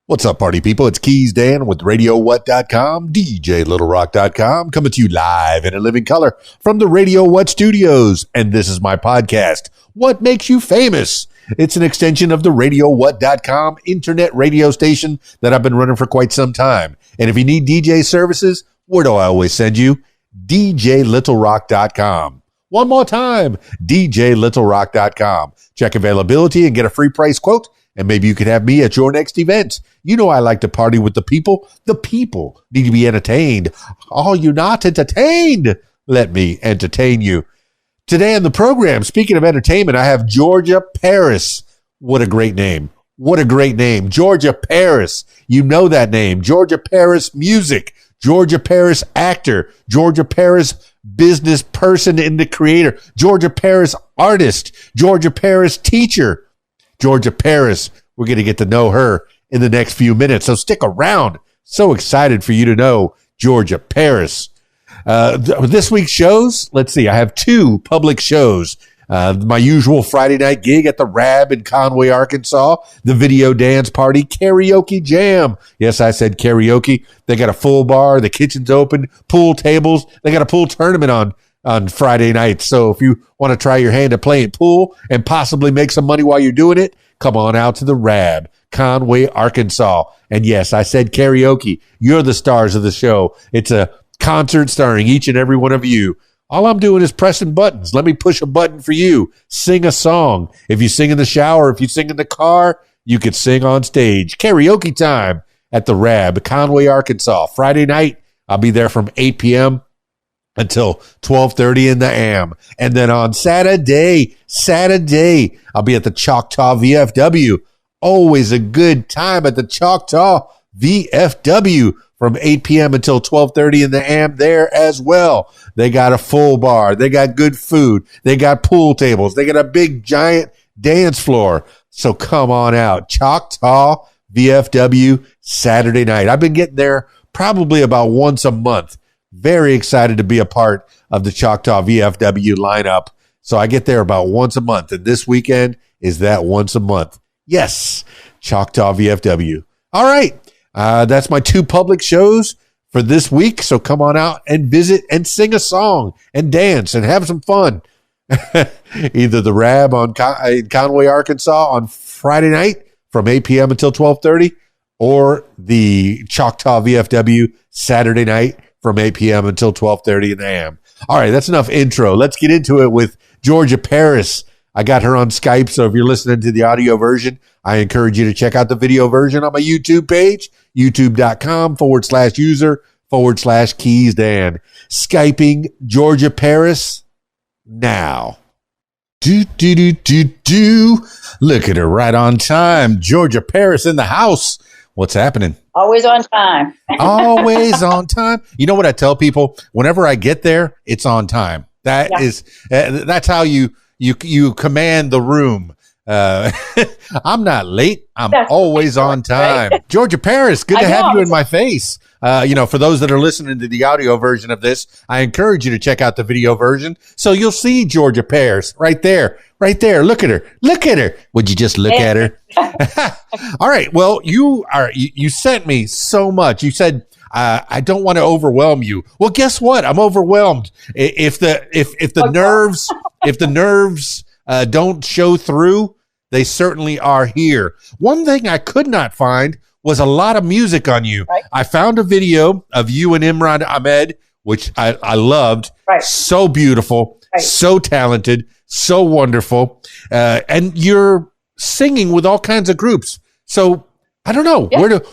What's up, party people? It's Keys Dan with RadioWhat.com, DJLittleRock.com, coming to you live in a living color from the Radio What studios. And this is my podcast, What Makes You Famous? It's an extension of the RadioWhat.com internet radio station that I've been running for quite some time. And if you need DJ services, where do I always send you? DJLittleRock.com. One more time, DJLittleRock.com. Check availability and get a free price quote. And maybe you could have me at your next event. You know I like to party with the people. The people need to be entertained. Are you not entertained? Let me entertain you. Today on the program, speaking of entertainment, I have Georgia Paris. What a great name. What a great name. Georgia Paris. You know that name. Georgia Paris music. Georgia Paris actor. Georgia Paris business person and the creator. Georgia Paris artist. Georgia Paris teacher. Georgia Paris. We're going to get to know her in the next few minutes, so stick around. So excited for you to know Georgia Paris. This week's shows, let's see, I have two public shows. My usual Friday night gig at the Rab in Conway, Arkansas, the Video Dance Party Karaoke Jam. Yes, I said karaoke. They got a full bar, the kitchen's open, pool tables. They got a pool tournament on Friday night. So if you want to try your hand at playing pool and possibly make some money while you're doing it, come on out to the Rab, Conway, Arkansas. And yes, I said karaoke. You're the stars of the show. It's a concert starring each and every one of you. All I'm doing is pressing buttons. Let me push a button for you. Sing a song. If you sing in the shower, if you sing in the car, you could sing on stage. Karaoke time at the Rab, Conway, Arkansas. Friday night, I'll be there from 8 p.m. until 12:30 in the AM. And then on Saturday, I'll be at the Choctaw VFW. Always a good time at the Choctaw VFW from 8 p.m. until 12:30 in the AM there as well. They got a full bar. They got good food. They got pool tables. They got a big, giant dance floor. So come on out. Choctaw VFW Saturday night. I've been getting there probably about once a month. Very excited to be a part of the Choctaw VFW lineup. So I get there about once a month. And this weekend is that once a month. Yes, Choctaw VFW. All right. That's my two public shows for this week. So come on out and visit and sing a song and dance and have some fun. Either the Rab in Conway, Arkansas on Friday night from 8 p.m. until 12:30 or the Choctaw VFW Saturday night from 8 p.m. until 12:30 in the AM. All right, that's enough intro. Let's get into it with Georgia Paris. I got her on Skype, so if you're listening to the audio version, I encourage you to check out the video version on my YouTube page, youtube.com/user/KeysDan. Skyping Georgia Paris now. Look at her right on time. Georgia Paris in the house. What's happening? Always on time. Always on time. You know what I tell people? Whenever I get there, it's on time. That's how you command the room. I'm not late. I'm always on time. Right? Georgia Paris, good to have you in my face. For those that are listening to the audio version of this, I encourage you to check out the video version. So you'll see Georgia Paris right there. Look at her. Would you just look at her? All right. Well, you sent me so much. You said, I don't want to overwhelm you. Well, guess what? I'm overwhelmed. If the nerves don't show through, they certainly are here. One thing I could not find was a lot of music on you. Right. I found a video of you and Imran Ahmed, which I loved. Right. So beautiful, right. So talented, so wonderful. And you're singing with all kinds of groups. So I don't know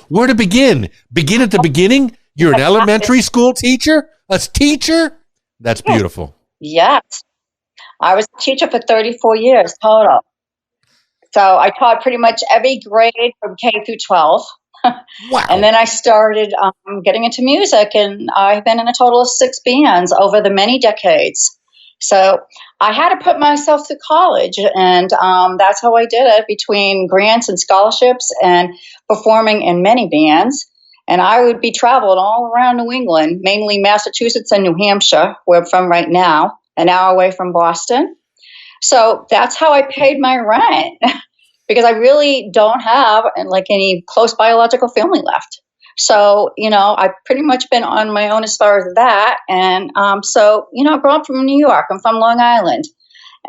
where to begin. Begin at the beginning. You're an elementary school teacher, a teacher. That's beautiful. Yes. I was a teacher for 34 years total. So I taught pretty much every grade from K through 12. Wow. And then I started getting into music, and I've been in a total of 6 bands over the many decades. So I had to put myself through college, and that's how I did it, between grants and scholarships and performing in many bands. And I would be traveling all around New England, mainly Massachusetts and New Hampshire, where I'm from right now, an hour away from Boston. So that's how I paid my rent. because I really don't have like any close biological family left. So, I've pretty much been on my own as far as that. And so, I grew up from New York. I'm from Long Island.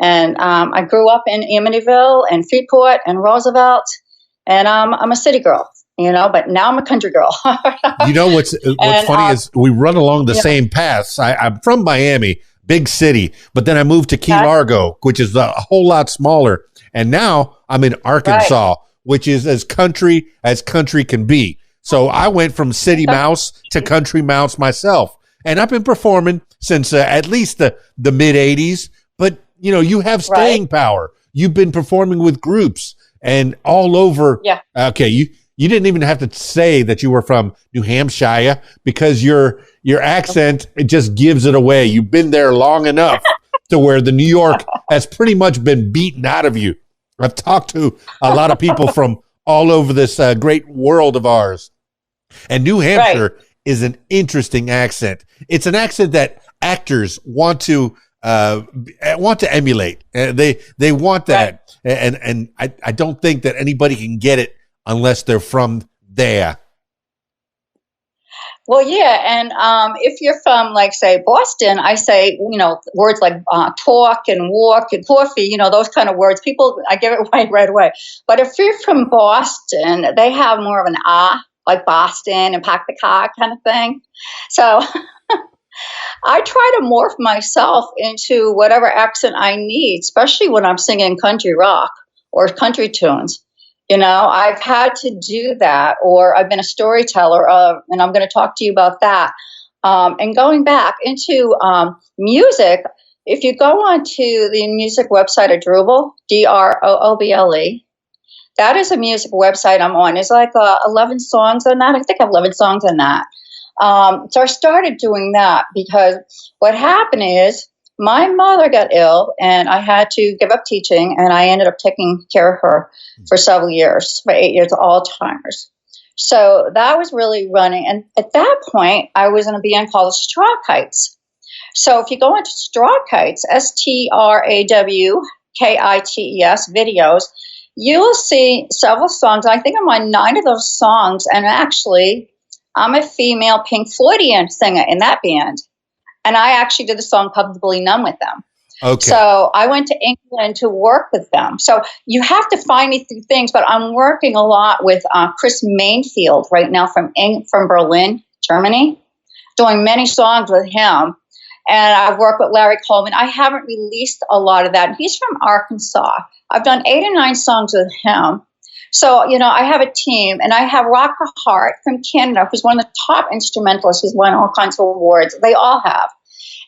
And I grew up in Amityville and Freeport and Roosevelt. And I'm a city girl, but now I'm a country girl. What's funny is we run along the same paths. I'm from Miami, big city, but then I moved to Key Largo, which is a whole lot smaller. And now I'm in Arkansas, which is as country can be. So I went from city mouse to country mouse myself. And I've been performing since at least the mid 80s. But, you have staying power. You've been performing with groups and all over. Yeah. Okay. You didn't even have to say that you were from New Hampshire because your accent, it just gives it away. You've been there long enough to where the New York has pretty much been beaten out of you. I've talked to a lot of people from all over this great world of ours. And New Hampshire is an interesting accent. It's an accent that actors want to emulate. They want that. And I don't think that anybody can get it unless they're from there. Well, yeah, and if you're from, like, say, Boston, I say, words like talk and walk and coffee, those kind of words. People, I give it away right away. But if you're from Boston, they have more of an like Boston and pack the car kind of thing. So I try to morph myself into whatever accent I need, especially when I'm singing country rock or country tunes. I've had to do that, or I've been a storyteller and I'm going to talk to you about that. And going back into music, if you go onto the music website of Drooble, Drooble, that is a music website I'm on. It's like 11 songs on that. I think I have 11 songs on that. So I started doing that because what happened is my mother got ill and I had to give up teaching, and I ended up taking care of her for several years, for 8 years, Alzheimer's. So that was really running. And at that point, I was in a band called the Distrokid. So if you go into Distrokid, STRAWKITES videos, you'll see several songs. I think I'm on 9 of those songs. And actually, I'm a female Pink Floydian singer in that band. And I actually did the song Comfortably Numb with them. Okay. So I went to England to work with them. So you have to find me through things, but I'm working a lot with Chris Mainfield right now from Berlin, Germany, doing many songs with him. And I've worked with Larry Coleman. I haven't released a lot of that. He's from Arkansas. I've done 8 or 9 songs with him. So, I have a team, and I have Hart from Canada, who's one of the top instrumentalists. He's won all kinds of awards. They all have.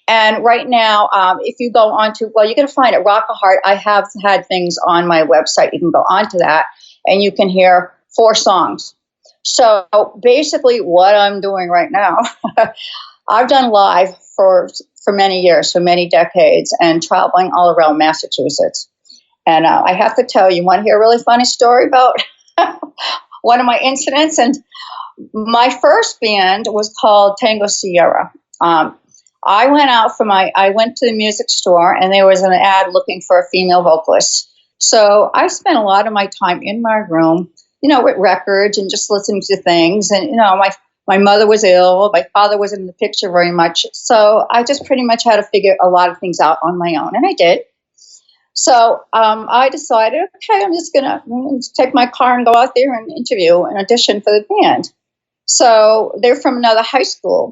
And right now, if you go on to, you're going to find it, Hart. I have had things on my website. You can go on to that, and you can hear 4 songs. So basically what I'm doing right now, I've done live for many years, for many decades, and traveling all around Massachusetts. And I have to tell you, want to hear a really funny story about one of my incidents? And my first band was called Tango Sierra. I went to the music store, and there was an ad looking for a female vocalist. So I spent a lot of my time in my room, with records and just listening to things. And, my mother was ill. My father wasn't in the picture very much. So I just pretty much had to figure a lot of things out on my own. And I did. So I decided, okay, I'm just going to take my car and go out there and interview and audition for the band. So they're from another high school.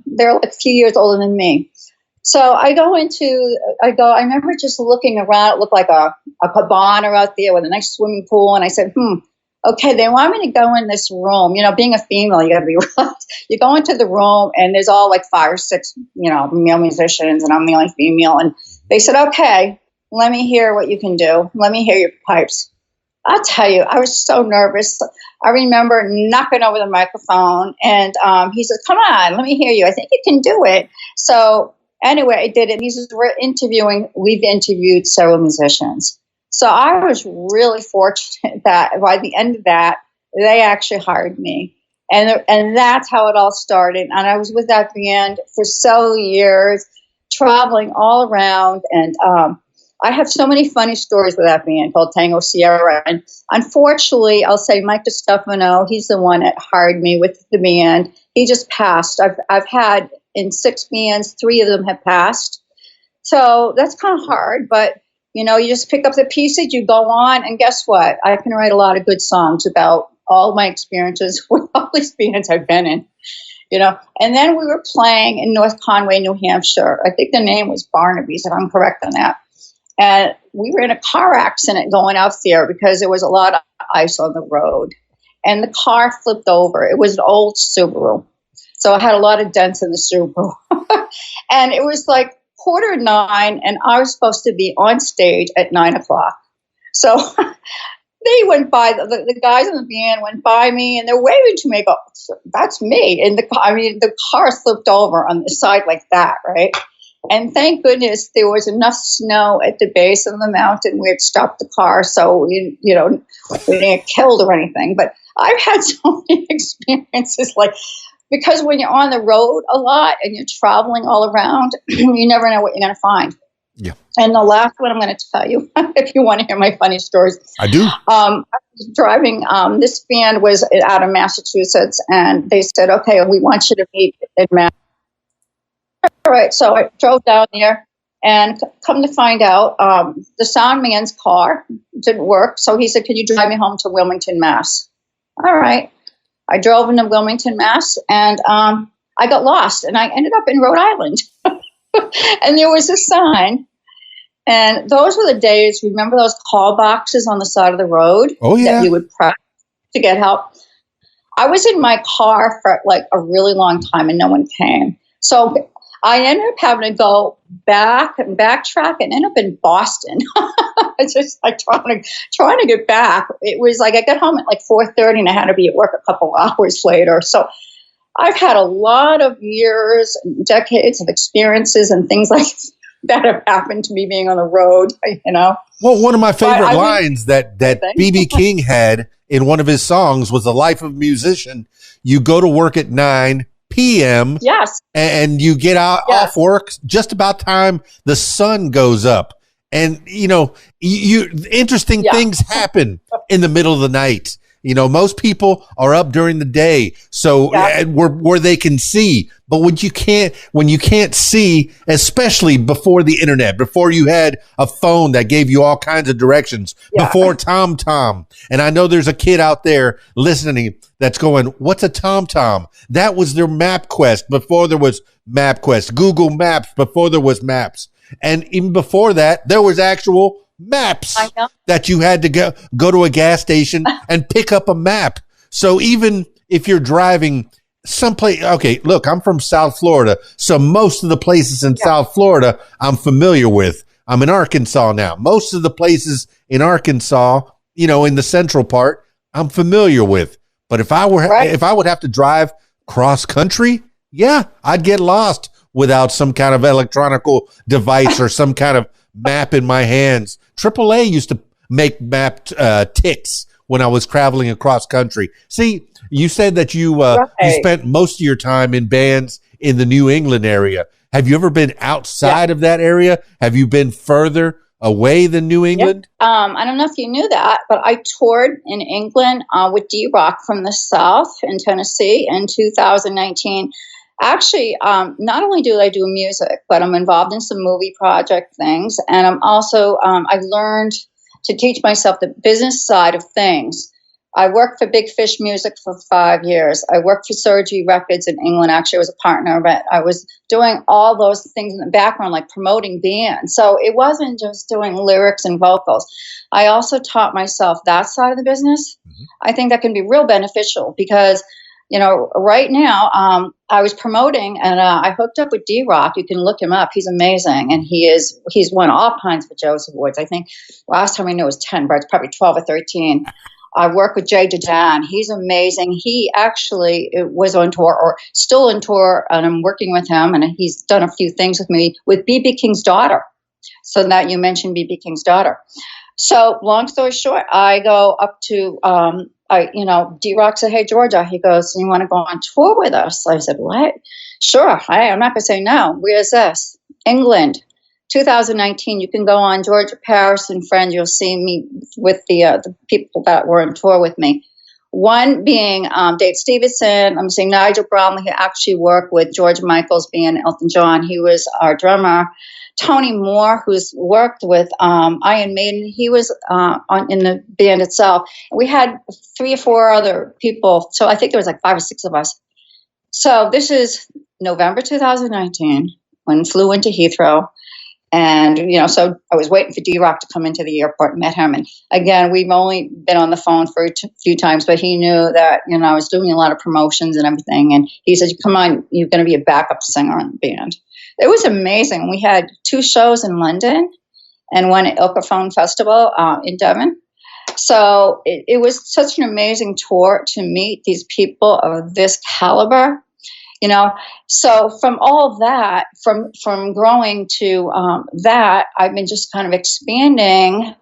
They're like a few years older than me. So I remember just looking around. It looked like a cabana out there with a nice swimming pool. And I said, okay, they want me to go in this room. Being a female, you got to be right. You go into the room, and there's all like 5 or 6, male musicians, and I'm the only female. And they said, okay, let me hear what you can do. Let me hear your pipes. I'll tell you, I was so nervous. I remember knocking over the microphone, and he said, come on, let me hear you. I think you can do it. So anyway, I did it. He says, we've interviewed several musicians. So I was really fortunate that by the end of that, they actually hired me. And that's how it all started. And I was with that band for several years, traveling all around. And I have so many funny stories with that band called Tango Sierra. And unfortunately, I'll say Mike DiStefano, he's the one that hired me with the band. He just passed. I've had in 6 bands, 3 of them have passed. So that's kind of hard, but you just pick up the pieces, you go on, and guess what? I can write a lot of good songs about all my experiences with all these bands I've been in. And then we were playing in North Conway, New Hampshire. I think the name was Barnaby's, if I'm correct on that. And we were in a car accident going out there because there was a lot of ice on the road. And the car flipped over. It was an old Subaru. So I had a lot of dents in the Subaru. And it was like 9:15, and I was supposed to be on stage at 9:00. So they went by, the guys in the band went by me, and they're waving to me. I go, that's me. And the car slipped over on the side like that, right? And thank goodness there was enough snow at the base of the mountain where it stopped the car, so we didn't get killed or anything. But I've had so many experiences, because when you're on the road a lot and you're traveling all around, you never know what you're going to find. Yeah. And the last one I'm going to tell you, if you want to hear my funny stories. I do. I was driving. This band was out of Massachusetts, and they said, okay, we want you to meet in Massachusetts. All right, so I drove down there, and come to find out, the sound man's car didn't work. So he said, can you drive me home to Wilmington, Mass? All right. I drove into Wilmington, Mass, and I got lost, and I ended up in Rhode Island. And there was a sign, and those were the days, remember those call boxes on the side of the road? Oh, yeah. That you would press to get help? I was in my car for a really long time, and no one came. So I ended up having to go back and backtrack and end up in Boston. It's just trying to get back. It was I got home at 4:30 and I had to be at work a couple hours later. So I've had a lot of years and decades of experiences and things like that have happened to me being on the road, Well, one of my favorite lines that B.B. King had in one of his songs was "The life of a musician. You go to work at 9 p.m. Yes. And you get off work just about time the sun goes up. And, interesting things happen in the middle of the night. Most people are up during the day, so where they can see. But when you can't see, especially before the internet, before you had a phone that gave you all kinds of directions, before TomTom. And I know there's a kid out there listening that's going, what's a TomTom? That was their MapQuest before there was MapQuest, Google Maps before there was Maps. And even before that, there was actual maps that you had to go to a gas station and pick up a map. So even if you're driving someplace, okay, look, I'm from South Florida, so most of the places in South Florida I'm familiar with. I'm in Arkansas now. Most of the places in Arkansas, in the central part, I'm familiar with. But if I would have to drive cross country, I'd get lost without some kind of electronical device or some kind of map in my hands. AAA used to make map ticks when I was traveling across country. See, you said that you spent most of your time in bands in the New England area. Have you ever been outside of that area? Have you been further away than New England? I don't know if you knew that, but I toured in England with Dee Rock from the South in Tennessee in 2019. Actually, not only do I do music, but I'm involved in some movie project things. And I'm also, I've learned to teach myself the business side of things. I worked for Big Fish Music for 5 years. I worked for Surgery Records in England. Actually, I was a partner, but I was doing all those things in the background, like promoting bands. So it wasn't just doing lyrics and vocals. I also taught myself that side of the business. Mm-hmm. I think that can be real beneficial because right now, I was promoting and I hooked up with Dee Rock. You can look him up. He's amazing. And he's won all kinds of Joe's Awards. I think last time I knew it was 10, but it's probably 12 or 13. I work with Jay Dedan. He's amazing. He actually was on tour or still on tour, and I'm working with him. And he's done a few things with me with B.B. King's daughter. So that you mentioned B.B. King's daughter. So long story short, I go up to Dee Rock said, "Hey, Georgia," he goes, "You want to go on tour with us?" I said, "What? Sure. I'm not going to say no. Where's this? England. 2019, you can go on Georgia Paris and Friends. You'll see me with the people that were on tour with me. One being Dave Stevenson. I'm saying Nigel Brownlee, who actually worked with George Michael's band, Elton John. He was our drummer. Tony Moore, who's worked with Iron Maiden. He was in the band itself. We had 3 or 4 other people. So I think there was like 5 or 6 of us. So this is November 2019 when I flew into Heathrow. And, so I was waiting for Dee Rock to come into the airport and met him. And again, we've only been on the phone for a few times, but he knew that, I was doing a lot of promotions and everything. And he said, come on, you're going to be a backup singer in the band. It was amazing. We had 2 shows in London and one at Ilcafrombe Festival in Devon. So it was such an amazing tour to meet these people of this caliber. So from all of that, from growing to that, I've been just kind of expanding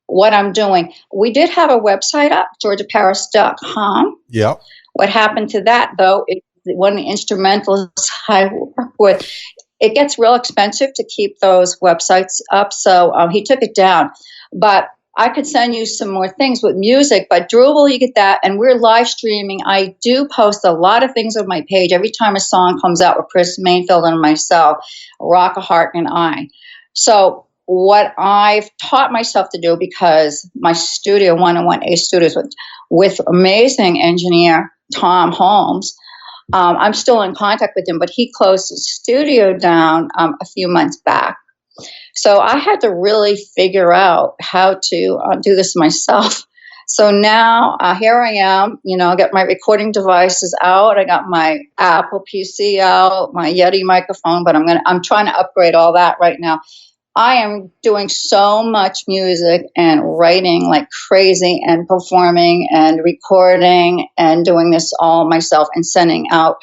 what I'm doing. We did have a website up, georgiaparis.com. Yeah. What happened to that, though, is one of the instrumentalists I work with, it gets real expensive to keep those websites up. So he took it down. But I could send you some more things with music, but Drupal, you get that. And we're live streaming. I do post a lot of things on my page every time a song comes out with Chris Mainfield and myself, Rock, Hart, and I. So what I've taught myself to do, because my studio, 101A Studios, with amazing engineer Tom Holmes, I'm still in contact with him, but he closed his studio down a few months back. So I had to really figure out how to do this myself. So now here I am, I got my recording devices out. I got my Apple PC out, my Yeti microphone, but I'm trying to upgrade all that right now. I am doing so much music and writing like crazy and performing and recording and doing this all myself and sending out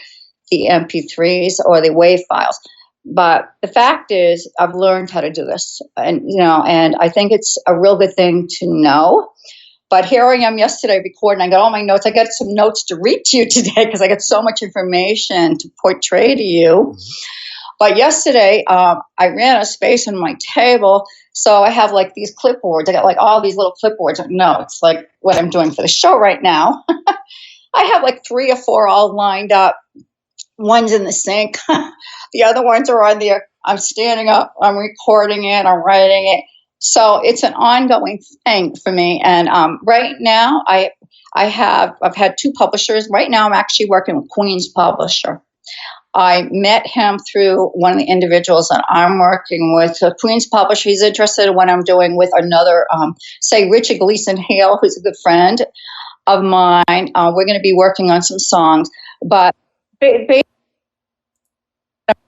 the MP3s or the WAV files. But the fact is, I've learned how to do this, and and I think it's a real good thing to know. But here I am yesterday recording. I got all my notes. I got some notes to read to you today because I got so much information to portray to you. But yesterday, I ran out of space on my table, so I have like these clipboards. I got like all these little clipboards of notes, like what I'm doing for the show right now. I have like 3 or 4 all lined up. One's in the sink. The other ones are on there. I'm standing up. I'm recording it. I'm writing it. So it's an ongoing thing for me. And right now, I've had 2 publishers. Right now, I'm actually working with Queen's publisher. I met him through one of the individuals that I'm working with. So Queen's publisher, he's interested in what I'm doing with another, say, Richard Gleason Hale, who's a good friend of mine. We're going to be working on some songs. But I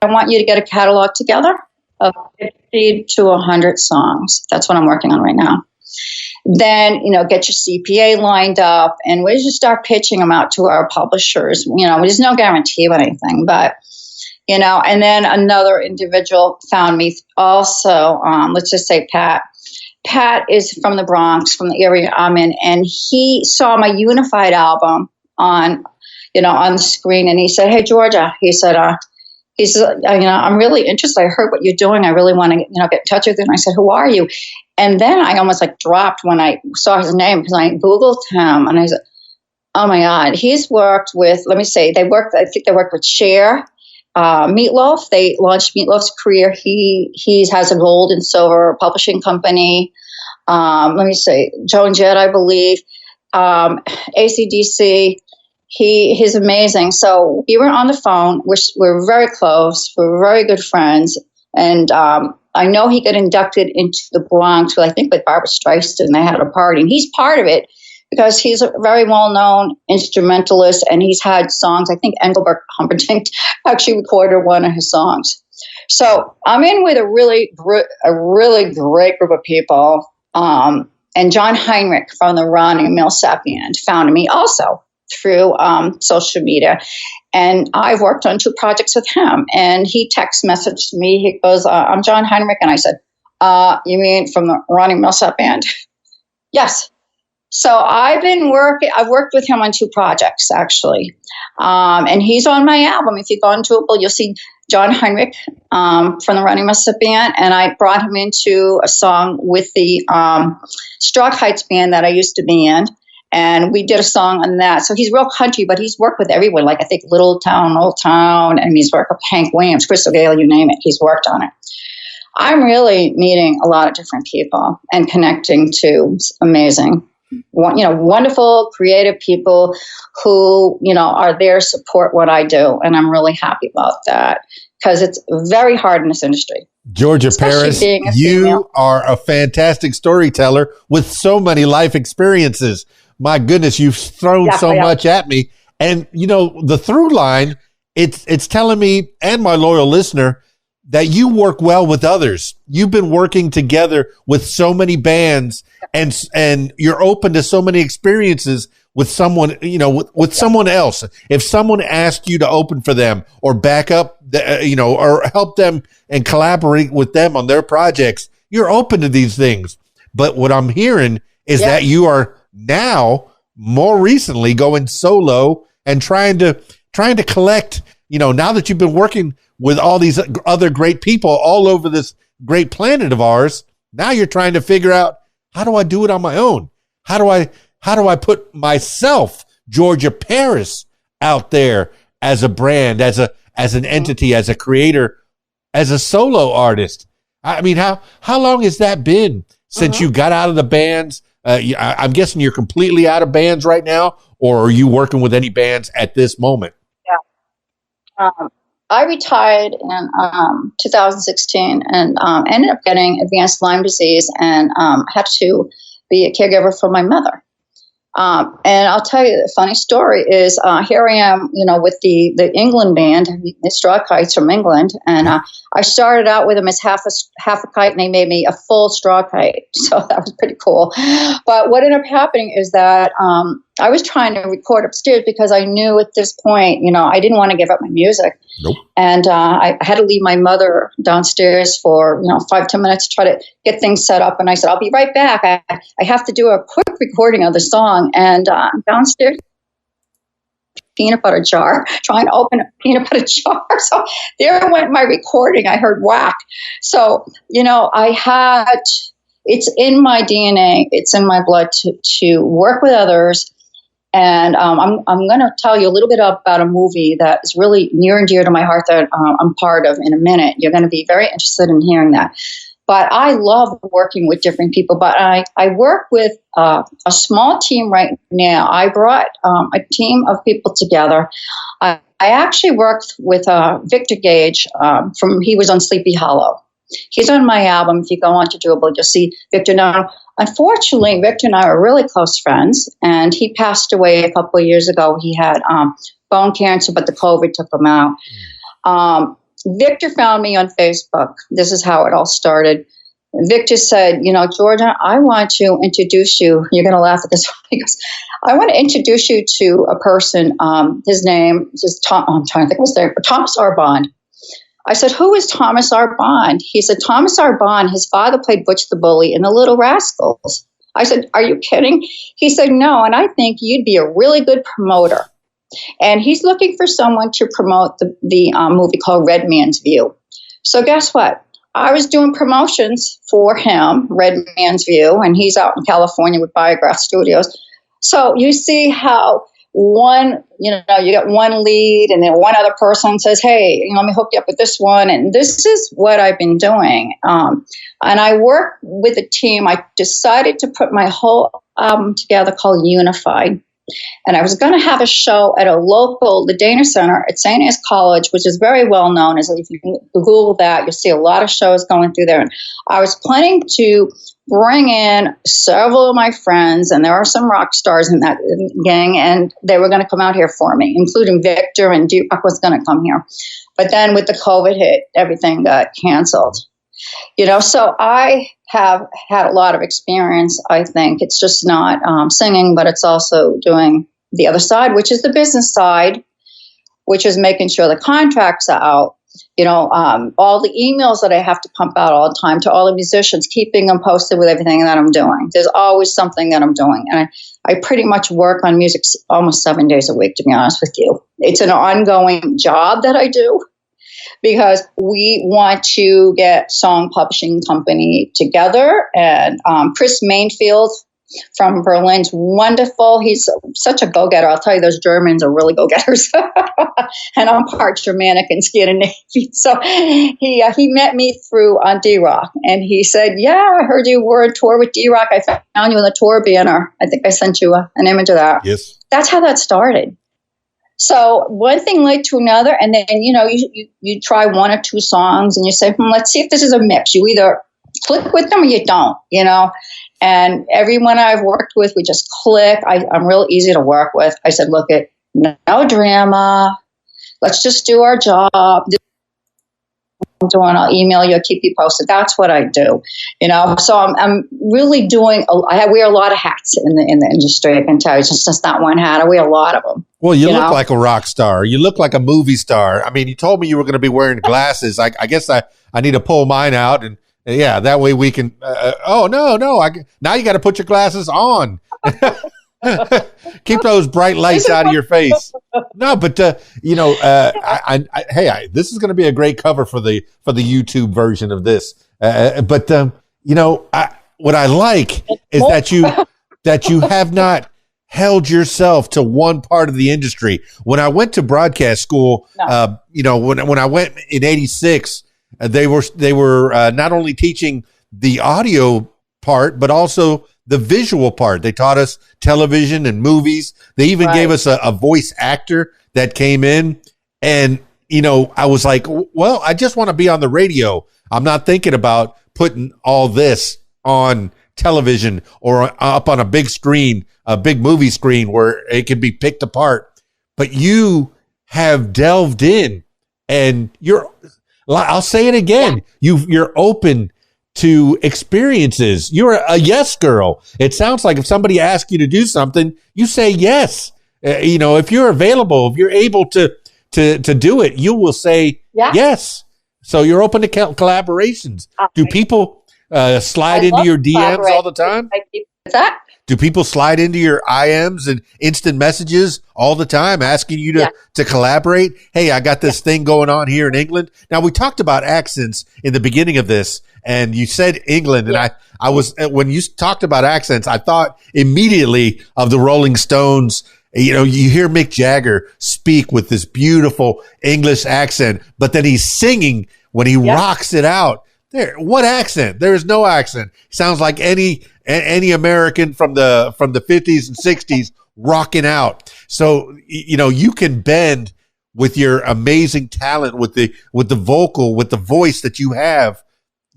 want you to get a catalog together of 50 to 100 songs. That's what I'm working on right now. Then, get your CPA lined up, and we just start pitching them out to our publishers. There's no guarantee of anything, but, and then another individual found me also, let's just say Pat. Pat is from the Bronx, from the area I'm in, and he saw my Unified album on the screen, and he said, "Hey, Georgia," he said, I'm really interested. I heard what you're doing. I really want to, get in touch with you. And I said, "Who are you?" And then I almost dropped when I saw his name, because I Googled him, and I said, "Oh my God." He's worked with, I think they worked with Cher, Meatloaf. They launched Meatloaf's career. He has a gold and silver publishing company. Joan Jett, I believe, AC/DC. He's amazing. So we were on the phone. We're very close. We're very good friends. And I know he got inducted into the Bronx, I think with Barbra Streisand. They had a party. And he's part of it because he's a very well-known instrumentalist, and he's had songs. I think Engelbert Humperdinck actually recorded one of his songs. So I'm in with a really great group of people. And John Heinrich from the Ronnie Milsap Band found me also through social media. And I've worked on 2 projects with him. And he text messaged me. He goes, "I'm John Heinrich." And I said, "You mean from the Ronnie Milsap Band?" "Yes." So I've worked with him on 2 projects, actually. And he's on my album. If you go on Drupal, you'll see John Heinrich from the Ronnie Milsap Band, and I brought him into a song with the Straw Heights band that I used to be in, and we did a song on that. So he's real country, but he's worked with everyone, like I think Little Town, Old Town, and he's worked with Hank Williams, Crystal Gayle, you name it, he's worked on it. I'm really meeting a lot of different people and connecting to amazing, wonderful, creative people who, are there to support what I do. And I'm really happy about that because it's very hard in this industry. Georgia Paris, you are a fantastic storyteller with so many life experiences. My goodness, you've thrown so much at me. And, the through line, it's telling me and my loyal listener that you work well with others. You've been working together with so many bands and you're open to so many experiences with someone, with someone else. If someone asked you to open for them or back up, or help them and collaborate with them on their projects, you're open to these things. But what I'm hearing is that you are now more recently going solo and trying to collect, now that you've been working with all these other great people all over this great planet of ours, now you're trying to figure out, how do I do it on my own? How do I put myself, Georgia Paris, out there as a brand, as an entity, as a creator, as a solo artist? I mean, how long has that been since you got out of the bands? I'm guessing you're completely out of bands right now, or are you working with any bands at this moment? Yeah. I retired in 2016 and ended up getting advanced Lyme disease and had to be a caregiver for my mother. And I'll tell you the funny story is here I am, with the England band, the Straw Kites from England, and I started out with them as half a kite, and they made me a full straw kite, so that was pretty cool. But what ended up happening is that I was trying to record upstairs because I knew at this point, I didn't want to give up my music. Nope. And I had to leave my mother downstairs for 5-10 minutes to try to get things set up. And I said, I'll be right back. I have to do a quick recording of the song. And downstairs, peanut butter jar, trying to open a peanut butter jar. So there went my recording. I heard whack. So, it's in my DNA. It's in my blood to work with others. And I'm going to tell you a little bit about a movie that is really near and dear to my heart that I'm part of in a minute. You're going to be very interested in hearing that. But I love working with different people. But I work with a small team right now. I brought a team of people together. I actually worked with Victor Gage he was on Sleepy Hollow. He's on my album. If you go on to Doable, you'll see Victor. Now, unfortunately, Victor and I are really close friends, and he passed away a couple of years ago. He had bone cancer, but the COVID took him out. Victor found me on Facebook. This is how it all started. Victor said, Georgia, I want to introduce you. You're going to laugh at this. He goes, I want to introduce you to a person. His name is I'm trying to think what's there. Thomas R. Bond. I said, who is Thomas R. Bond? He said, Thomas R. Bond, his father played Butch the Bully in The Little Rascals. I said, are you kidding? He said, no, and I think you'd be a really good promoter. And he's looking for someone to promote the movie called Red Man's View. So guess what? I was doing promotions for him, Red Man's View, and he's out in California with Biograph Studios. So you see how you got one lead and then one other person says, hey, let me hook you up with this one. And this is what I've been doing. And I work with a team. I decided to put my whole album together called Unified. And I was going to have a show at the Dana Center at St. Anne's College, which is very well known. If you can Google that, you'll see a lot of shows going through there. And I was planning to bring in several of my friends, and there are some rock stars in that gang, and they were going to come out here for me, including Victor, and Dee Rock was going to come here. But then with the COVID hit, everything got canceled. So I have had a lot of experience, I think. It's just not singing, but it's also doing the other side, which is the business side, which is making sure the contracts are out. All the emails that I have to pump out all the time to all the musicians, keeping them posted with everything that I'm doing. There's always something that I'm doing. And I pretty much work on music almost 7 days a week, to be honest with you. It's an ongoing job that I do. because we want to get song publishing company together. And Chris Mainfield from Berlin's wonderful. He's such a go-getter. I'll tell you, those Germans are really go-getters. And I'm part Germanic and Scandinavian. So he met me through on Dee Rock, and he said, "Yeah, I heard you were on tour with Dee Rock. I found you in the tour banner. I think I sent you an image of that." Yes, that's how that started. So one thing led to another, and then you try one or two songs, and you say, "Let's see if this is a mix." You either click with them or you don't, And everyone I've worked with, we just click. I'm real easy to work with. I said, "Look, no drama. Let's just do our job." I'll email you, keep you posted. That's what I do, So I'm really doing. I wear a lot of hats in the industry. I can tell you, it's just not one hat. I wear a lot of them. Well, you look like a rock star. You look like a movie star. I mean, you told me you were going to be wearing glasses. I guess I need to pull mine out, and yeah, that way we can. Oh no! Now you got to put your glasses on. Keep those bright lights out of your face. No, but this is going to be a great cover for the YouTube version of this. What I like is that you have not held yourself to one part of the industry. When I went to broadcast school, when I went in '86, they were not only teaching the audio part, but also the visual part. They taught us television and movies. They even gave us a voice actor that came in. And, I was like, well, I just want to be on the radio. I'm not thinking about putting all this on television or up on a big screen, a big movie screen where it can be picked apart. But you have delved in, and I'll say it again. You're open to experiences. You're a yes girl. It sounds like if somebody asks you to do something, you say yes. If you're available, if you're able to do it, you will say yes. So you're open to collaborations. Do people slide into your DMs all the time? What's that? Do people slide into your IMs and instant messages all the time asking you to collaborate? Hey, I got this thing going on here in England. Now, we talked about accents in the beginning of this, and you said England, and I was, when you talked about accents, I thought immediately of the Rolling Stones. You hear Mick Jagger speak with this beautiful English accent, but then he's singing when he rocks it out. What accent? There is no accent. Sounds like any American from the 50s and 60s rocking out. So, you can bend with your amazing talent, with the vocal, with the voice that you have.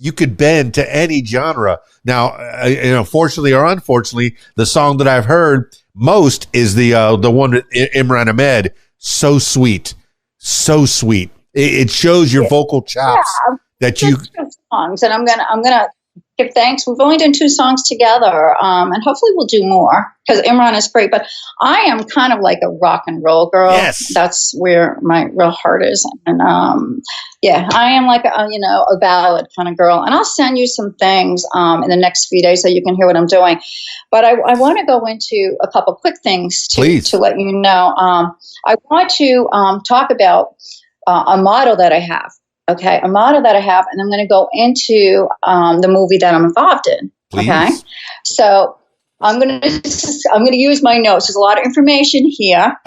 You could bend to any genre. Now, fortunately or unfortunately, the song that I've heard most is the one with Imran Ahmed. So sweet. So sweet. It shows your vocal chops that you songs, and I'm gonna give thanks. We've only done 2 songs together, and hopefully we'll do more because Imran is great. But I am kind of like a rock and roll girl. Yes, that's where my real heart is. And I am like a ballad kind of girl. And I'll send you some things in the next few days so you can hear what I'm doing. But I want to go into a couple quick things to let you know. I want to talk about a motto that I have. Okay, a motto that I have, and I'm going to go into the movie that I'm involved in. Please. Okay, so I'm going to use my notes. There's a lot of information here.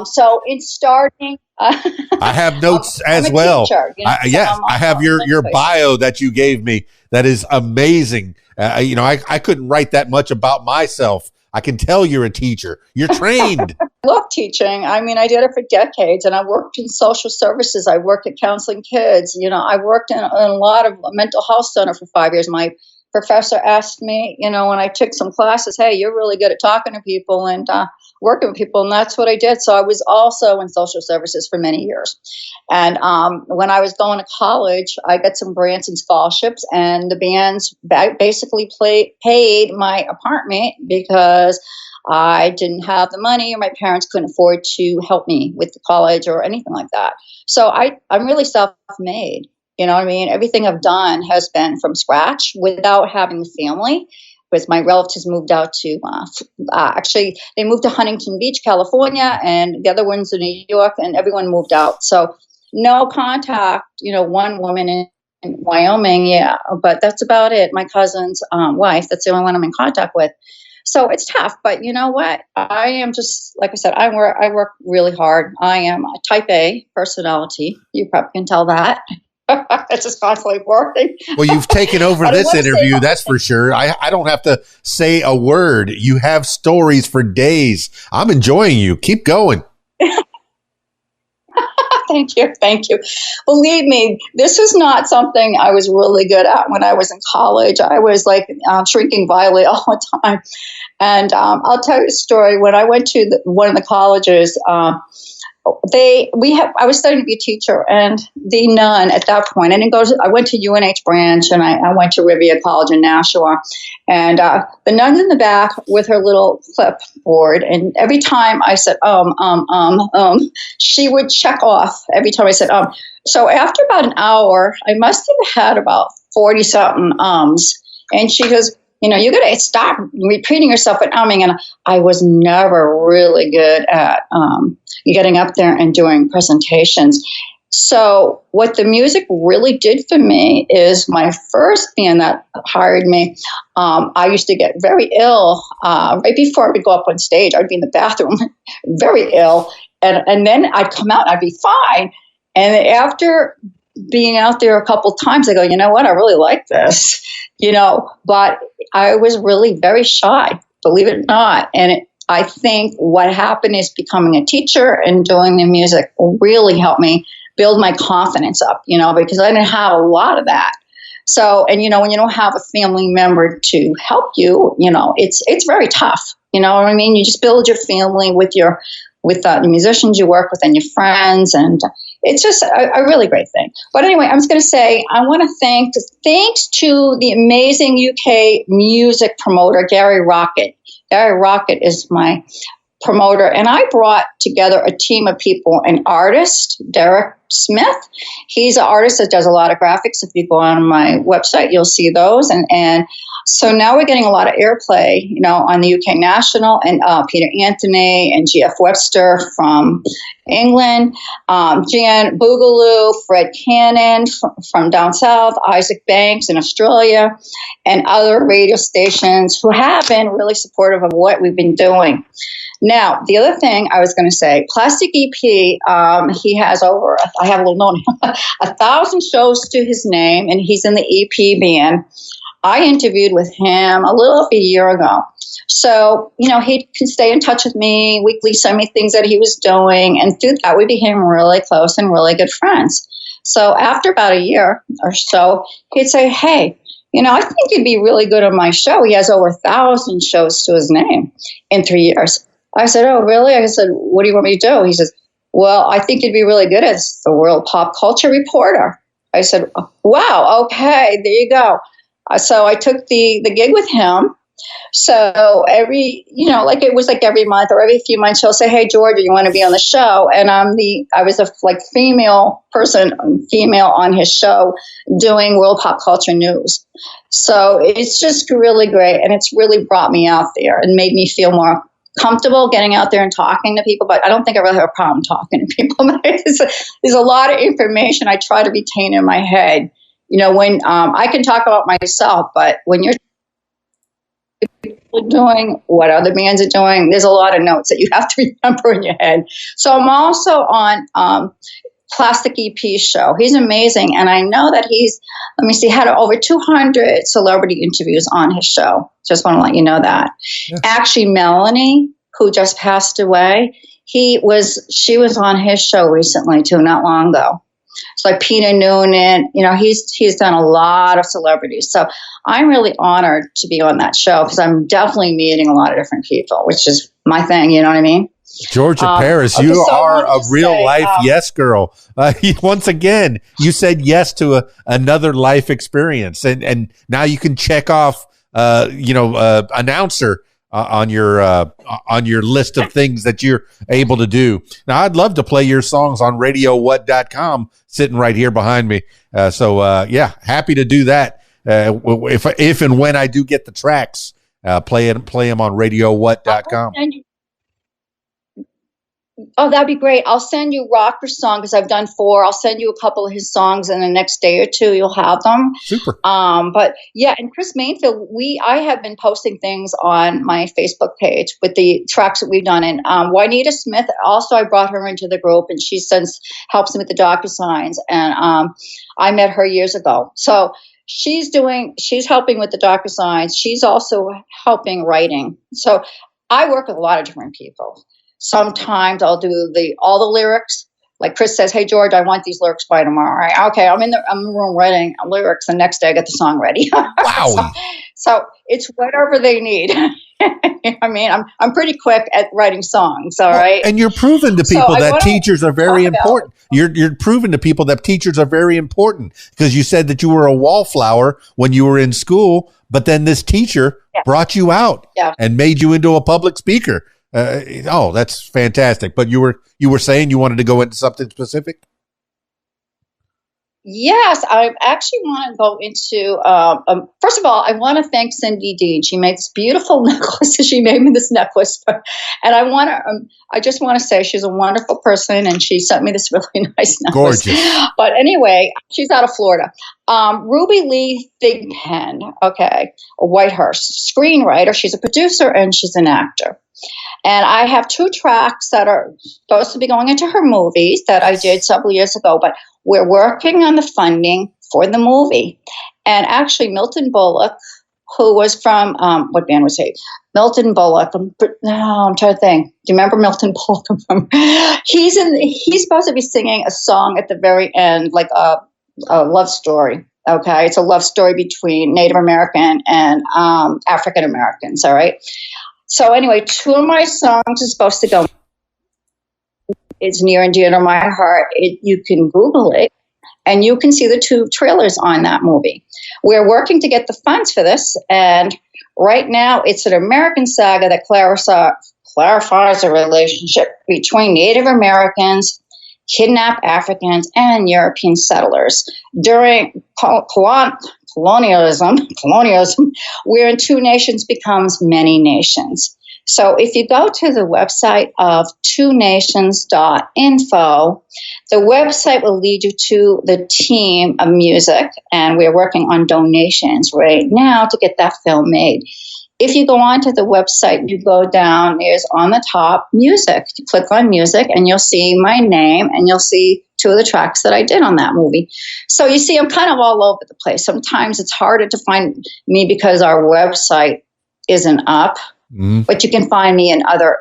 So in starting, I have notes as well. Teacher, I have your bio that you gave me. That is amazing. I couldn't write that much about myself. I can tell you're a teacher. You're trained. I love teaching. I mean, I did it for decades, and I worked in social services. I worked at counseling kids. I worked in a lot of mental health center for 5 years. My professor asked me, when I took some classes, "Hey, you're really good at talking to people and working with people," and that's what I did. So I was also in social services for many years. And when I was going to college, I got some grants and scholarships, and the bands basically paid my apartment because I didn't have the money, or my parents couldn't afford to help me with the college or anything like that. So I'm really self-made. You know what I mean? Everything I've done has been from scratch without having the family. Because my relatives moved out to, they moved to Huntington Beach, California, and the other ones in New York, and everyone moved out. So no contact. One woman in Wyoming, yeah, but that's about it. My cousin's wife, that's the only one I'm in contact with. So it's tough, but you know what? I am just, like I said, I work really hard. I am a type A personality. You probably can tell that. It's just constantly working. Well, you've taken over this interview, that's for sure. I don't have to say a word. You have stories for days. I'm enjoying you. Keep going. Thank you. Believe me, this is not something I was really good at when I was in college. I was like shrinking violet all the time. And I'll tell you a story. When I went to one of the colleges, I was studying to be a teacher, and the nun at that point, I went to UNH branch, and I went to Riviera College in Nashua, and the nun's in the back with her little clipboard, and every time I said, she would check off every time I said, So after about an hour, I must have had about 40 something and she goes, you got to stop repeating yourself and umming. And I was never really good at getting up there and doing presentations. So what the music really did for me is my first band that hired me, I used to get very ill right before I would go up on stage. I'd be in the bathroom very ill. And then I'd come out and I'd be fine. And after being out there a couple times, I go, you know what? I really like this, but I was really very shy, believe it or not. And I think what happened is becoming a teacher and doing the music really helped me build my confidence up, because I didn't have a lot of that. So, and when you don't have a family member to help you, it's very tough. You know what I mean? You just build your family with the musicians you work with and your friends, and it's just a really great thing. But anyway, I'm just going to say, I want to thanks to the amazing UK music promoter, Gary Rocket. Gary Rocket is my promoter, and I brought together a team of people, an artist, Derek Smith. He's an artist that does a lot of graphics. If you go on my website, you'll see those. And so now we're getting a lot of airplay, on the UK National, and Peter Anthony and G.F. Webster from England, Jan Boogaloo, Fred Cannon from down south, Isaac Banks in Australia, and other radio stations who have been really supportive of what we've been doing. Now, the other thing I was going to say, Plastic EP, he has I have a little known, 1,000 shows to his name, and he's in the EP band. I interviewed with him a little over a year ago. So, he can stay in touch with me weekly, send me things that he was doing. And through that, we became really close and really good friends. So after about a year or so, he'd say, hey, I think you'd be really good on my show. He has over 1,000 shows to his name in 3 years. I said, oh, really? I said, what do you want me to do? He says, well, I think you'd be really good as the World Pop Culture Reporter. I said, wow, okay, there you go. So I took the gig with him. So every month or every few months, he'll say, hey, Georgia, you want to be on the show? And I was a female on his show doing World Pop Culture News. So it's just really great. And it's really brought me out there and made me feel more comfortable getting out there and talking to people. But I don't think I really have a problem talking to people. There's a lot of information I try to retain in my head. When I can talk about myself, but when you're doing what other bands are doing, there's a lot of notes that you have to remember in your head. So I'm also on Plastic EP show. He's amazing. And I know that had over 200 celebrity interviews on his show. Just want to let you know that. Yeah. Actually, Melanie, who just passed away, she was on his show recently too, not long ago. It's like Peter Noonan, he's done a lot of celebrities. So I'm really honored to be on that show because I'm definitely meeting a lot of different people, which is my thing. You know what I mean? Georgia Paris, you are a real life yes girl. Once again, you said yes to another life experience, and now you can check off, announcer on your list of things that you're able to do. Now, I'd love to play your songs on RadioWhat.com, sitting right here behind me. Happy to do that. If and when I do get the tracks, play them on RadioWhat.com. Oh, that'd be great. I'll send you Rocker's song because I've done 4. I'll send you a couple of his songs in the next day or 2. You'll have them. Super. But yeah, and Chris Mainfield, I have been posting things on my Facebook page with the tracks that we've done. And Juanita Smith, also, I brought her into the group, and she since helps me with the DocuSigns. And I met her years ago. So she's helping with the DocuSigns. She's also helping writing. So I work with a lot of different people. Sometimes I'll do all the lyrics. Like Chris says, "Hey George, I want these lyrics by tomorrow." Right? Okay, I'm in the room writing lyrics. The next day, I get the song ready. Wow! so it's whatever they need. I mean, I'm pretty quick at writing songs. All right, and you're proving to people that teachers are very important. You're proving to people that teachers are very important because you said that you were a wallflower when you were in school, but then this teacher brought you out and made you into a public speaker. That's fantastic. But you were saying you wanted to go into something specific? Yes, I actually want to go into, first of all, I want to thank Cindy Dean. She made this beautiful necklace. She made me this necklace. And I just want to say she's a wonderful person, and she sent me this really nice necklace. Gorgeous. But anyway, she's out of Florida. Ruby Lee Thigpen, a Whitehurst screenwriter. She's a producer and she's an actor. And I have 2 tracks that are supposed to be going into her movies that I did several years ago, but we're working on the funding for the movie. And actually, Milton Bullock, who was from, what band was he? Milton Bullock. I'm trying to think. Do you remember Milton Bullock? He's supposed to be singing a song at the very end, like a love story. Okay, it's a love story between Native American and African Americans, all right? So anyway, 2 of my songs are supposed to go. It's near and dear to my heart. You can Google it, and you can see the 2 trailers on that movie. We're working to get the funds for this, and right now it's an American saga that clarifies the relationship between Native Americans, kidnapped Africans, and European settlers during colonialism, wherein 2 nations becomes many nations. So if you go to the website of twonations.info, the website will lead you to the team of music, and we're working on donations right now to get that film made. If you go onto the website, you go down, there's on the top music. You click on music and you'll see my name and you'll see 2 of the tracks that I did on that movie. So you see, I'm kind of all over the place. Sometimes it's harder to find me because our website isn't up. But you can find me in other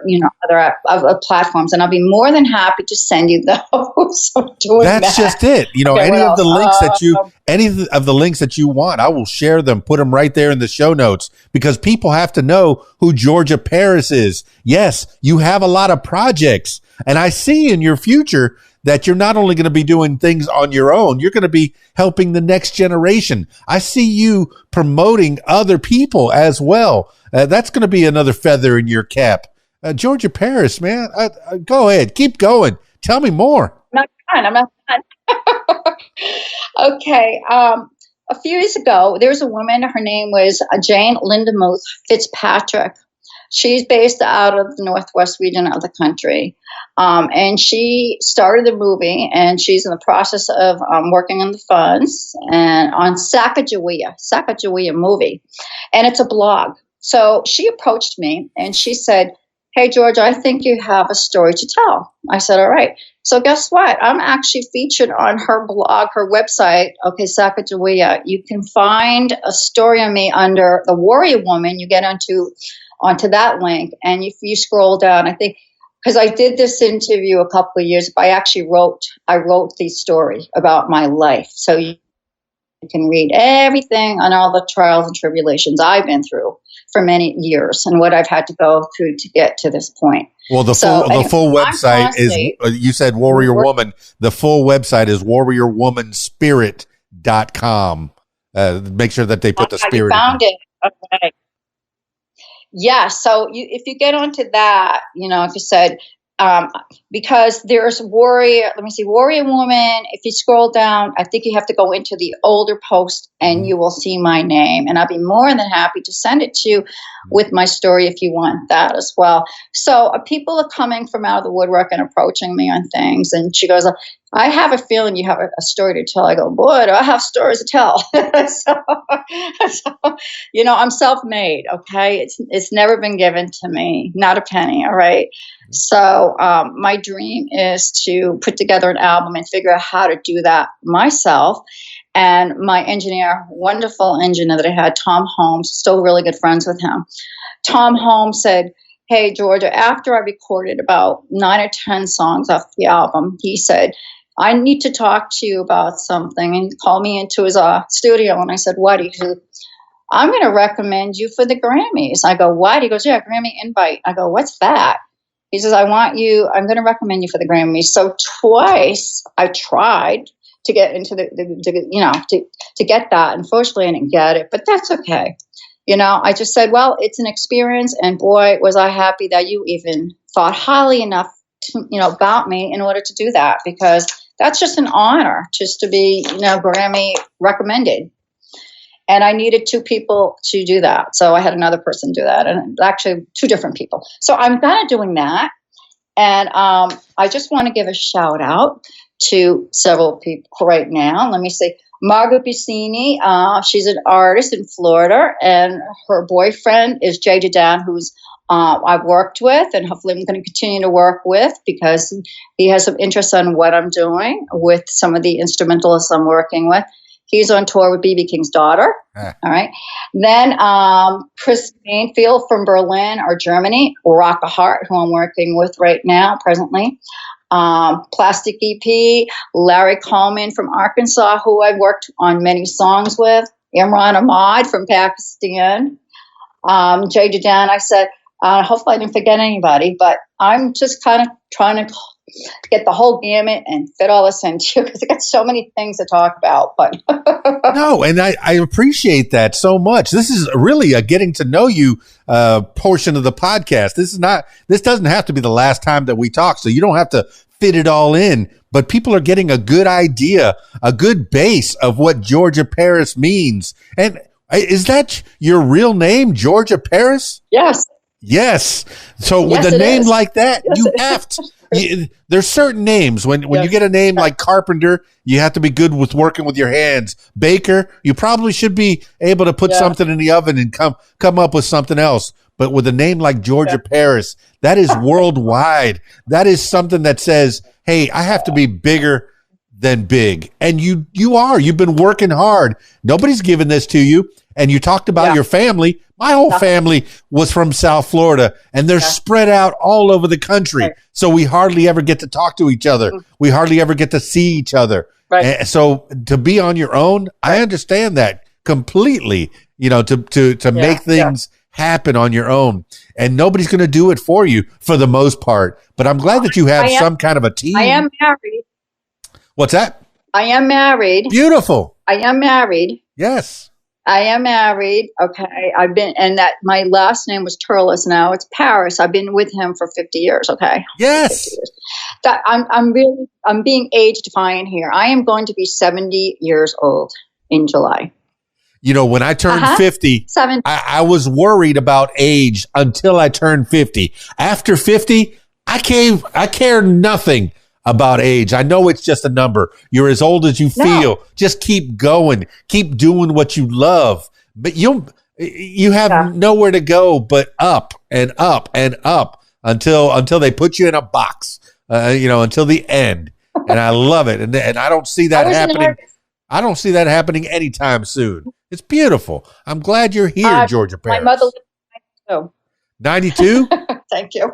platforms, and I'll be more than happy to send you those. That's just it. Any of the links that you want, I will share them, put them right there in the show notes, because people have to know who Georgia Paris is. Yes, you have a lot of projects, and I see in your future that you're not only going to be doing things on your own, you're going to be helping the next generation. I see you promoting other people as well. That's going to be another feather in your cap. Georgia Paris, man, go ahead. Keep going. Tell me more. I'm not done. Okay. A few years ago, there was a woman. Her name was Jane Lindemuth Fitzpatrick. She's based out of the Northwest region of the country. And she started the movie, and she's in the process of working on the funds and on Sacagawea movie. And it's a blog. So she approached me and she said, "Hey, George, I think you have a story to tell." I said, "All right." So guess what? I'm actually featured on her blog, her website, Sacagawea. You can find a story on me under the Warrior Woman. You get onto that link, and if you scroll down, I think, because I did this interview a couple of years, but I wrote the story about my life. So you can read everything on all the trials and tribulations I've been through for many years and what I've had to go through to get to this point. Well, the full website is, you said Warrior Woman. The full website is warriorwomanspirit.com. Make sure that they put the spirit. You found it. Okay. Yeah. So if you get onto that, like I said, because there's Warrior Woman. If you scroll down, I think you have to go into the older post and you will see my name. And I'll be more than happy to send it to you with my story if you want that as well. So people are coming from out of the woodwork and approaching me on things. And she goes, I have a feeling you have a story to tell. I go, boy, do I have stories to tell. so, I'm self-made, okay? It's never been given to me, not a penny, all right? So my dream is to put together an album and figure out how to do that myself. And my engineer, wonderful engineer that I had, Tom Holmes, still really good friends with him. Tom Holmes said, hey, Georgia, after I recorded about 9 or 10 songs off the album, he said, I need to talk to you about something. And he called me into his studio, and I said, what? He said, I'm going to recommend you for the Grammys. I go, what? He goes, yeah, Grammy invite. I go, what's that? He says, I'm going to recommend you for the Grammys. So twice I tried to get into to get that. Unfortunately, I didn't get it, but that's okay. I just said, well, it's an experience, and boy, was I happy that you even thought highly enough to, about me in order to do that, because that's just an honor just to be, Grammy recommended. And I needed 2 people to do that. So I had another person do that, and actually 2 different people. So I'm kind of doing that. And I just want to give a shout out to several people right now. Let me see. Margaret Busini, she's an artist in Florida, and her boyfriend is Jay Jadan, who's I've worked with, and hopefully I'm going to continue to work with, because he has some interest in what I'm doing with some of the instrumentalists I'm working with. He's on tour with B.B. King's daughter. All right. Then Chris Mainfield from Berlin or Germany, Rock a Hart, who I'm working with right now, presently. Plastic EP, Larry Coleman from Arkansas, who I've worked on many songs with. Imran Ahmad from Pakistan. Jay Jadan, I said, hopefully I didn't forget anybody, but I'm just kind of trying to get the whole gamut and fit all this into you, because I got so many things to talk about. But no, and I appreciate that so much. This is really a getting to know you portion of the podcast. This doesn't have to be the last time that we talk, so you don't have to fit it all in. But people are getting a good idea, a good base of what Georgia Paris means. And is that your real name, Georgia Paris? Yes. Yes. So with a name like that, yes, you have to. There's certain names. When you get a name like Carpenter, you have to be good with working with your hands. Baker, you probably should be able to put something in the oven and come up with something else. But with a name like Georgia Paris, that is worldwide. That is something that says, hey, I have to be bigger than big. And you are. You've been working hard. Nobody's given this to you. And you talked about your family. My whole family was from South Florida, and they're spread out all over the country. Right. So we hardly ever get to talk to each other. We hardly ever get to see each other. Right. And so to be on your own, I understand that completely, to make things happen on your own. And nobody's going to do it for you for the most part. But I'm glad that you have some kind of a team. I am married. What's that? I am married. Beautiful. I am married. Yes. I am married. Okay. and that my last name was Turles. Now it's Paris. I've been with him for 50 years. Okay. Yes. Years. That I'm being age defying here. I am going to be 70 years old in July. When I turned 50, I was worried about age until I turned 50. After 50, I care nothing about age. I know it's just a number. You're as old as you feel. Just keep going. Keep doing what you love. But you have nowhere to go but up and up and up until they put you in a box. Until the end. And I love it. And I don't see that happening. I don't see that happening anytime soon. It's beautiful. I'm glad you're here, Georgia Paris. My mother lived 92. 92? Thank you.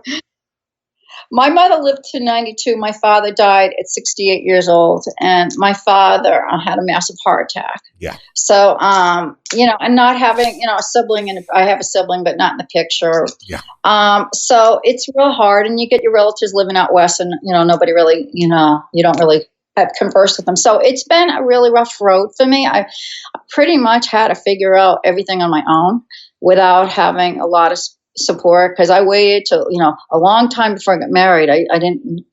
My mother lived to 92. My father died at 68 years old, and my father had a massive heart attack. Yeah. So, and not having, a sibling, and I have a sibling, but not in the picture. Yeah. So it's real hard, and you get your relatives living out west, and, nobody really, you don't really converse with them. So it's been a really rough road for me. I pretty much had to figure out everything on my own without having a lot of support because I waited till, a long time before I got married. I didn't,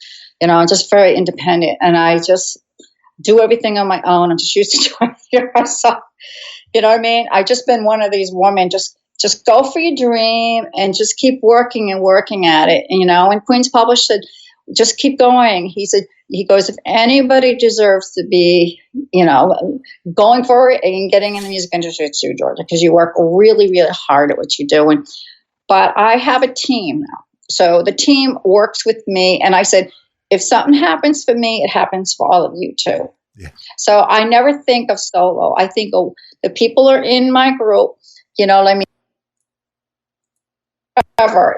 I'm just very independent, and I just do everything on my own. I'm just used to doing it myself. You know what I mean? I've just been one of these women, just go for your dream and just keep working and working at it. And Queen's Publish said, just keep going. He goes, if anybody deserves to be, going for it and getting in the music industry, it's you, Georgia, because you work really, really hard at what you do. But I have a team now. So the team works with me. And I said, if something happens for me, it happens for all of you too. Yeah. So I never think of solo. I think of the people are in my group,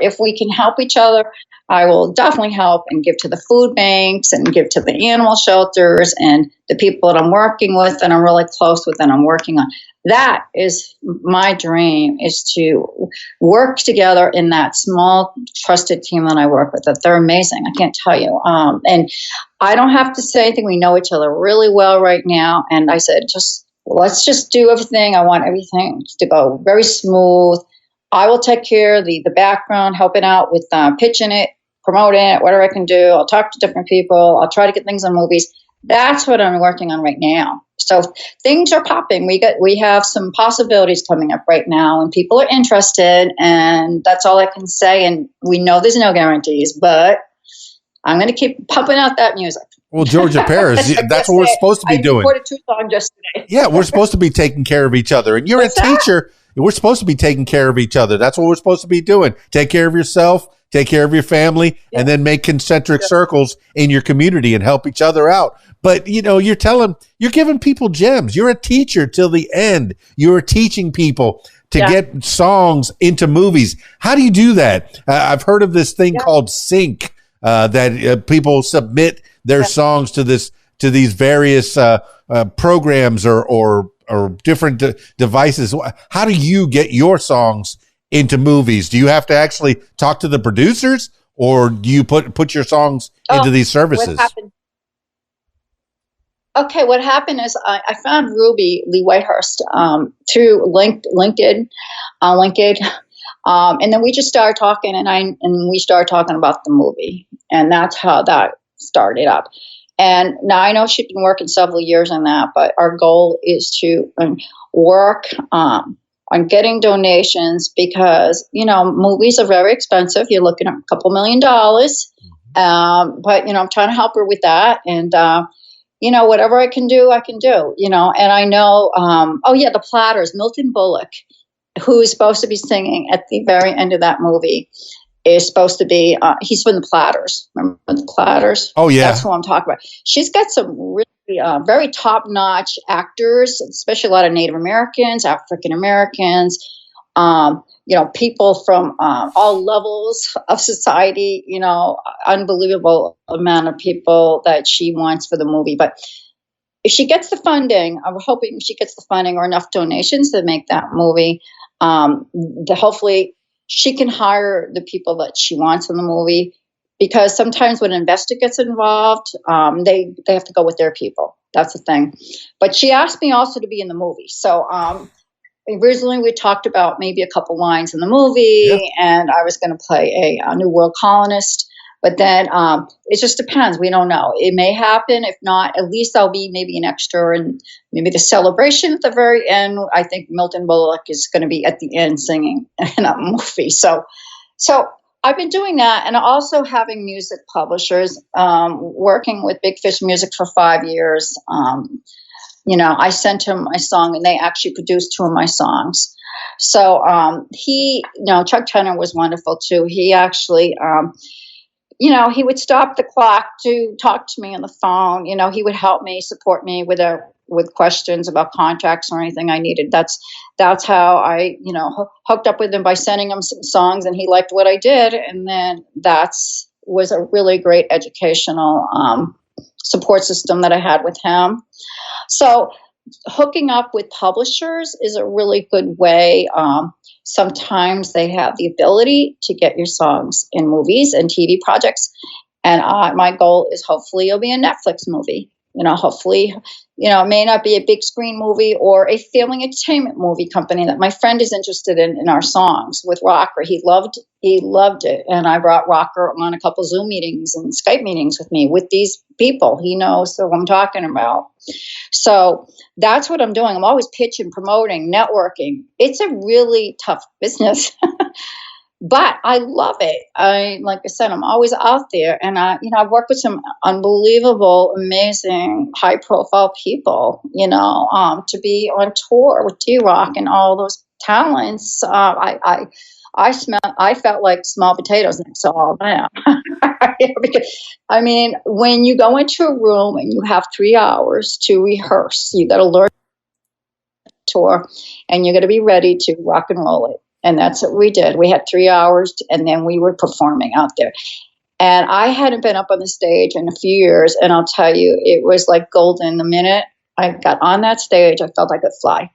if we can help each other, I will definitely help and give to the food banks and give to the animal shelters and the people that I'm working with and I'm really close with and I'm working on. That is my dream, is to work together in that small, trusted team that I work with. That they're amazing. I can't tell you. And I don't have to say anything. We know each other really well right now. And I said, let's just do everything. I want everything to go very smooth. I will take care of the background, helping out with pitching it, promoting it, whatever I can do. I'll talk to different people. I'll try to get things on movies. That's what I'm working on right now. So things are popping. We have some possibilities coming up right now, and people are interested, and that's all I can say. And we know there's no guarantees, but I'm going to keep pumping out that music. Well, Georgia Paris, that's what we're supposed to be doing. I recorded 2 songs yesterday. Yeah, we're supposed to be taking care of each other, and you're a teacher. We're supposed to be taking care of each other. That's what we're supposed to be doing. Take care of yourself, take care of your family, and then make concentric circles in your community and help each other out. But, you're giving people gems. You're a teacher till the end. You're teaching people to get songs into movies. How do you do that? I've heard of this thing called sync, that people submit their songs to these various programs or different devices. How do you get your songs into movies? Do you have to actually talk to the producers, or do you put your songs into these services? What happened is I found Ruby Lee Whitehurst through LinkedIn, and then we just started talking, and we started talking about the movie, and that's how that started up. And now I know she's been working several years on that, but our goal is to work on getting donations because, movies are very expensive. You're looking at a couple $1 million. But, I'm trying to help her with that. And, whatever I can do, and I know, the Platters, Milton Bullock, who is supposed to be singing at the very end of that movie, is supposed to be, he's from the Platters. Remember the Platters? Oh, yeah. That's who I'm talking about. She's got some really very top-notch actors, especially a lot of Native Americans, African Americans, people from all levels of society, unbelievable amount of people that she wants for the movie. But if she gets the funding, I'm hoping she gets the funding or enough donations to make that movie, hopefully she can hire the people that she wants in the movie, because sometimes when an investor gets involved, they have to go with their people. That's the thing. But she asked me also to be in the movie. So originally we talked about maybe a couple lines in the movie, and I was going to play a New World colonist. But then it just depends. We don't know. It may happen. If not, at least I'll be maybe an extra and maybe the celebration at the very end. I think Milton Bullock is going to be at the end singing in a movie. So I've been doing that, and also having music publishers, working with Big Fish Music for 5 years. I sent him my song, and they actually produced 2 of my songs. So Chuck Turner was wonderful too. He actually he would stop the clock to talk to me on the phone. He would help me, support me with questions about contracts or anything I needed. That's how I, hooked up with him, by sending him some songs, and he liked what I did. And then was a really great educational support system that I had with him. So hooking up with publishers is a really good way. Sometimes they have the ability to get your songs in movies and TV projects. And my goal is hopefully it'll be a Netflix movie. hopefully, it may not be a big screen movie or a family entertainment movie company that my friend is interested in our songs with Rocker. He loved it. And I brought Rocker on a couple Zoom meetings and Skype meetings with me with these people. He knows who I'm talking about. So that's what I'm doing. I'm always pitching, promoting, networking. It's a really tough business. But I love it. Like I said, I'm always out there, and I've worked with some unbelievable, amazing, high-profile people. To be on tour with Dee Rock and all those talents. I felt like small potatoes next to all of them. Because, when you go into a room and you have 3 hours to rehearse, you got to learn tour, and you got to be ready to rock and roll it. And that's what we did. We had 3 hours, and then we were performing out there. And I hadn't been up on the stage in a few years, and I'll tell you, it was like golden. The minute I got on that stage, I felt I could fly.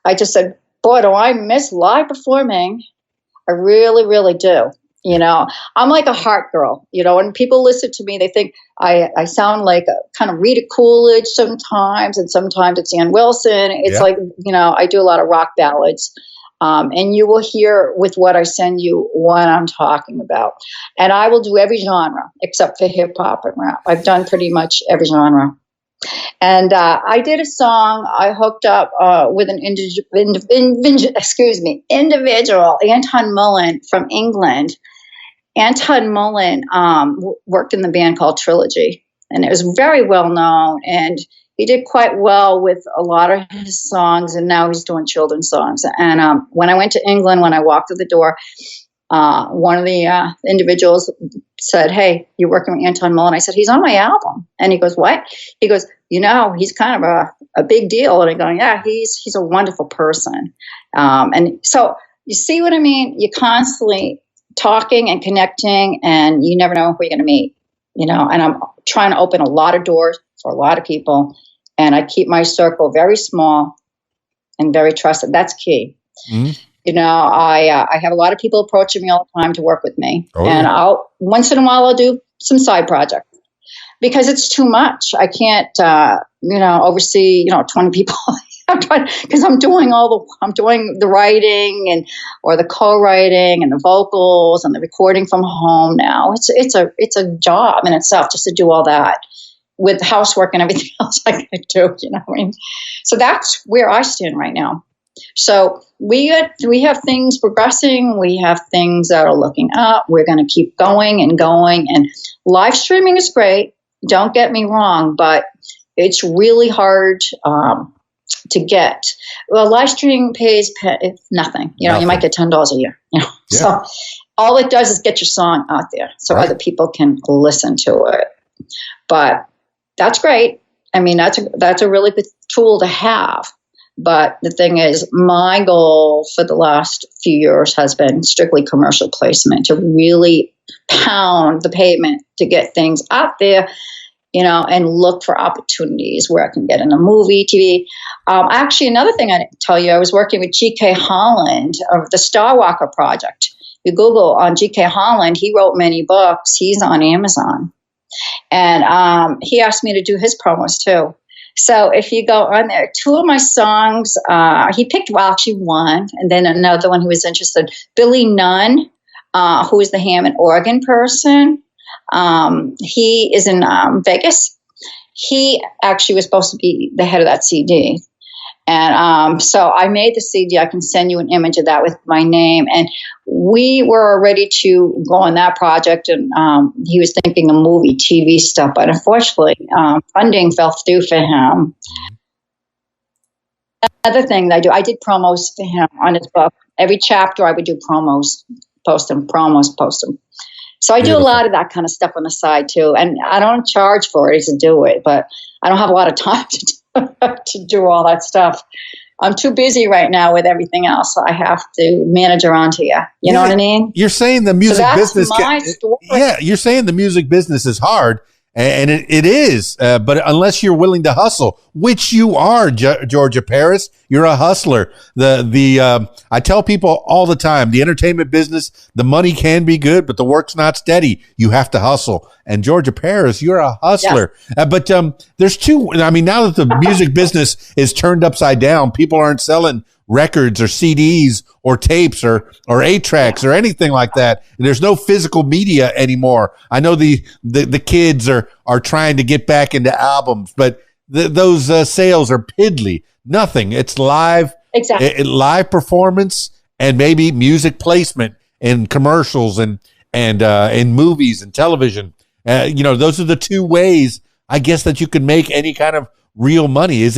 I just said, boy, do I miss live performing. I really, really do. I'm like a Hart girl. When people listen to me, they think I sound like a kind of Rita Coolidge sometimes, and sometimes it's Ann Wilson. It's like, I do a lot of rock ballads. And you will hear with what I send you what I'm talking about. And I will do every genre except for hip hop and rap. I've done pretty much every genre. And I did a song. I hooked up with an individual, Anton Mullen from England. Anton Mullen worked in the band called Trilogy, and it was very well known. And he did quite well with a lot of his songs, and now he's doing children's songs. And when I went to England, when I walked through the door, one of the individuals said, "Hey, you're working with Anton Mullen?" I said, "He's on my album." And he goes, "What?" He goes, he's kind of a big deal. And I go, "Yeah, he's a wonderful person." And so you see what I mean? You're constantly talking and connecting, and you never know who you're going to meet, and I'm trying to open a lot of doors for a lot of people. And I keep my circle very small and very trusted. That's key. Mm-hmm. I have a lot of people approaching me all the time to work with me. I'll once in a while I'll do some side projects because it's too much. I can't, oversee, 20 people because I'm doing the writing or the co-writing and the vocals and the recording from home now. It's a job in itself just to do all that, with housework and everything else I can do, So that's where I stand right now. So we have things progressing. We have things that are looking up. We're going to keep going. And live streaming is great. Don't get me wrong, but it's really hard to get. Well, live streaming pays nothing. You might get $10 a year. Yeah. So all it does is get your song out there so other people can listen to it. But that's great. That's a really good tool to have. But the thing is, my goal for the last few years has been strictly commercial placement, to really pound the pavement to get things out there, and look for opportunities where I can get in a movie, TV. Actually, another thing I didn't tell you, I was working with G.K. Holland of the Star Walker Project. You Google on G.K. Holland, he wrote many books. He's on Amazon. And he asked me to do his promos too. So if you go on there, 2 of my songs, he picked actually one, and then another one he was interested. Billy Nunn, who is the Hammond organ person. He is in Vegas. He actually was supposed to be the head of that CD. And so I made the CD. I can send you an image of that with my name. And we were ready to go on that project. And he was thinking of movie, TV stuff. But unfortunately, funding fell through for him. Another thing that I do, I did promos for him on his book. Every chapter I would do promos, post them. So I do a lot of that kind of stuff on the side too. And I don't charge for it to do it, but I don't have a lot of time to do all that stuff. I'm too busy right now with everything else. So I have to manage around here. You know what I mean? You're saying the music business. You're saying the music business is hard, And it is, but unless you're willing to hustle, which you are, Georgia Paris, you're a hustler. I tell people all the time, the entertainment business, the money can be good, but the work's not steady. You have to hustle. And Georgia Paris, you're a hustler. Yes. But there's two. I mean, now that the music business is turned upside down, people aren't selling records or CDs or tapes or 8-tracks or anything like that. There's no physical media anymore. I know the kids are trying to get back into albums, but those sales are piddly. Nothing. It's live, live performance and maybe music placement in commercials and in movies and television. Those are the two ways, I guess, that you can make any kind of real money. Are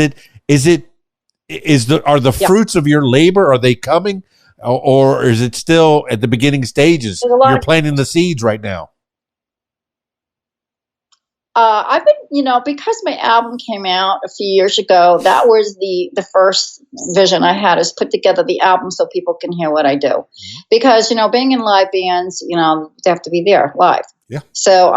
the fruits of your labor, are they coming, or is it still at the beginning stages? You're planting the seeds right now. I've been, because my album came out a few years ago, that was the first vision I had, is put together the album so people can hear what I do. Mm-hmm. Because, being in live bands, they have to be there live. Yeah. So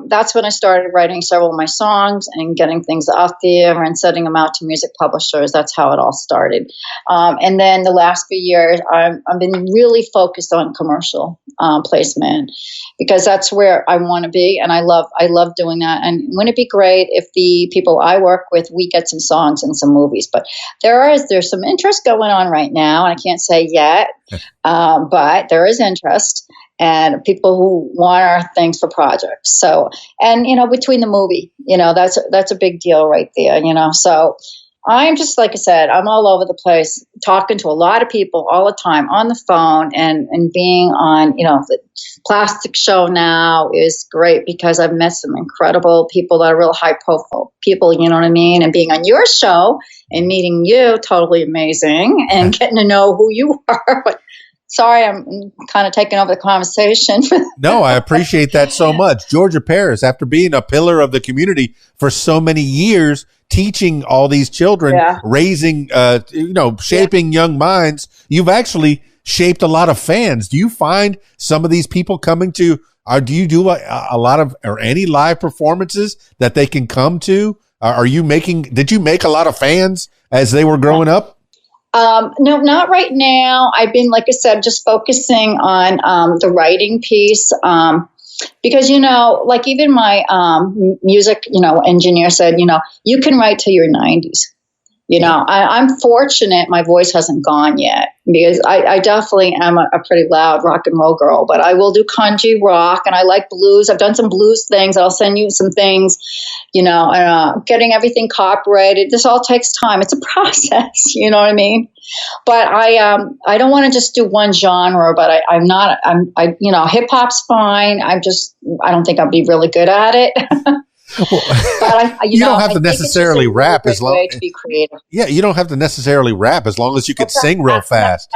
that's when I started writing several of my songs and getting things out there and sending them out to music publishers. That's how it all started. And then the last few years, I've been really focused on commercial placement, because that's where I want to be, and I love doing that. And wouldn't it be great if the people I work with, we get some songs and some movies? But there's some interest going on right now, and I can't say yet, but there is interest. And people who want our things for projects. So, and, between the movie, that's a big deal right there, So I'm just, like I said, I'm all over the place, talking to a lot of people all the time on the phone, and being on, the Plastic Show now is great, because I've met some incredible people that are real high profile people, you know what I mean? And being on your show and meeting you, totally amazing, and getting to know who you are. Sorry, I'm kind of taking over the conversation. No, I appreciate that so much. Georgia Paris, after being a pillar of the community for so many years, teaching all these children, raising, shaping young minds, you've actually shaped a lot of fans. Do you find some of these people coming to, do you do a lot of, or any live performances that they can come to? Did you make a lot of fans as they were growing up? No, not right now. I've been, like I said, just focusing on the writing piece, because, like even my music, engineer said, you can write till your 90s. I'm fortunate my voice hasn't gone yet, because I definitely am a pretty loud rock and roll girl, but I will do country rock, and I like blues. I've done some blues things. I'll send you some things, getting everything copyrighted. This all takes time. It's a process, you know what I mean? But I don't want to just do one genre, but hip hop's fine. I don't think I'll be really good at it. Well, but you don't have to necessarily rap as long to be creative. Yeah, you don't have to necessarily rap as long as you could sing real fast.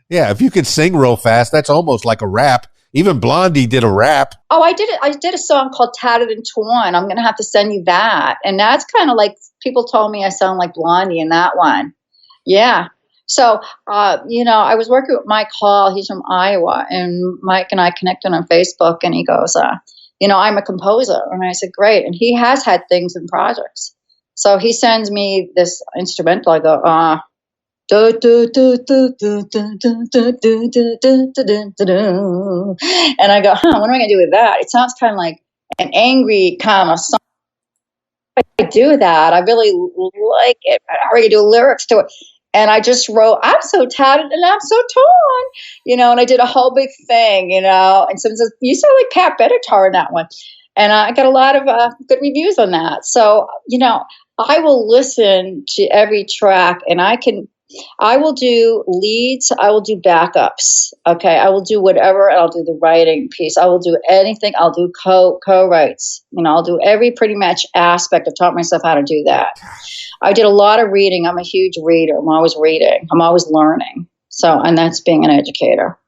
Yeah, if you could sing real fast, that's almost like a rap. Even Blondie did a rap. Oh, I did it. I did a song called Tattered and Torn. I'm going to have to send you that. And that's kind of like, people told me I sound like Blondie in that one. Yeah. So, I was working with Mike Hall. He's from Iowa. And Mike and I connected on Facebook. And he goes, I'm a composer. And I said, great. And he has had things in projects. So he sends me this instrumental. I go, and I go, what am I going to do with that? It sounds kind of like an angry kind of song. I do that. I really like it. How are you going to do lyrics to it? And I just wrote, I'm so tattered and I'm so torn, and I did a whole big thing, and someone says, you sound like Pat Benatar in that one. And I got a lot of good reviews on that. So, I will listen to every track, and I will do leads. I will do backups. Okay. I will do whatever. I'll do the writing piece. I will do anything. I'll do co-writes. I'll do every pretty much aspect. I've taught myself how to do that. I did a lot of reading. I'm a huge reader. I'm always reading. I'm always learning. So, and that's being an educator,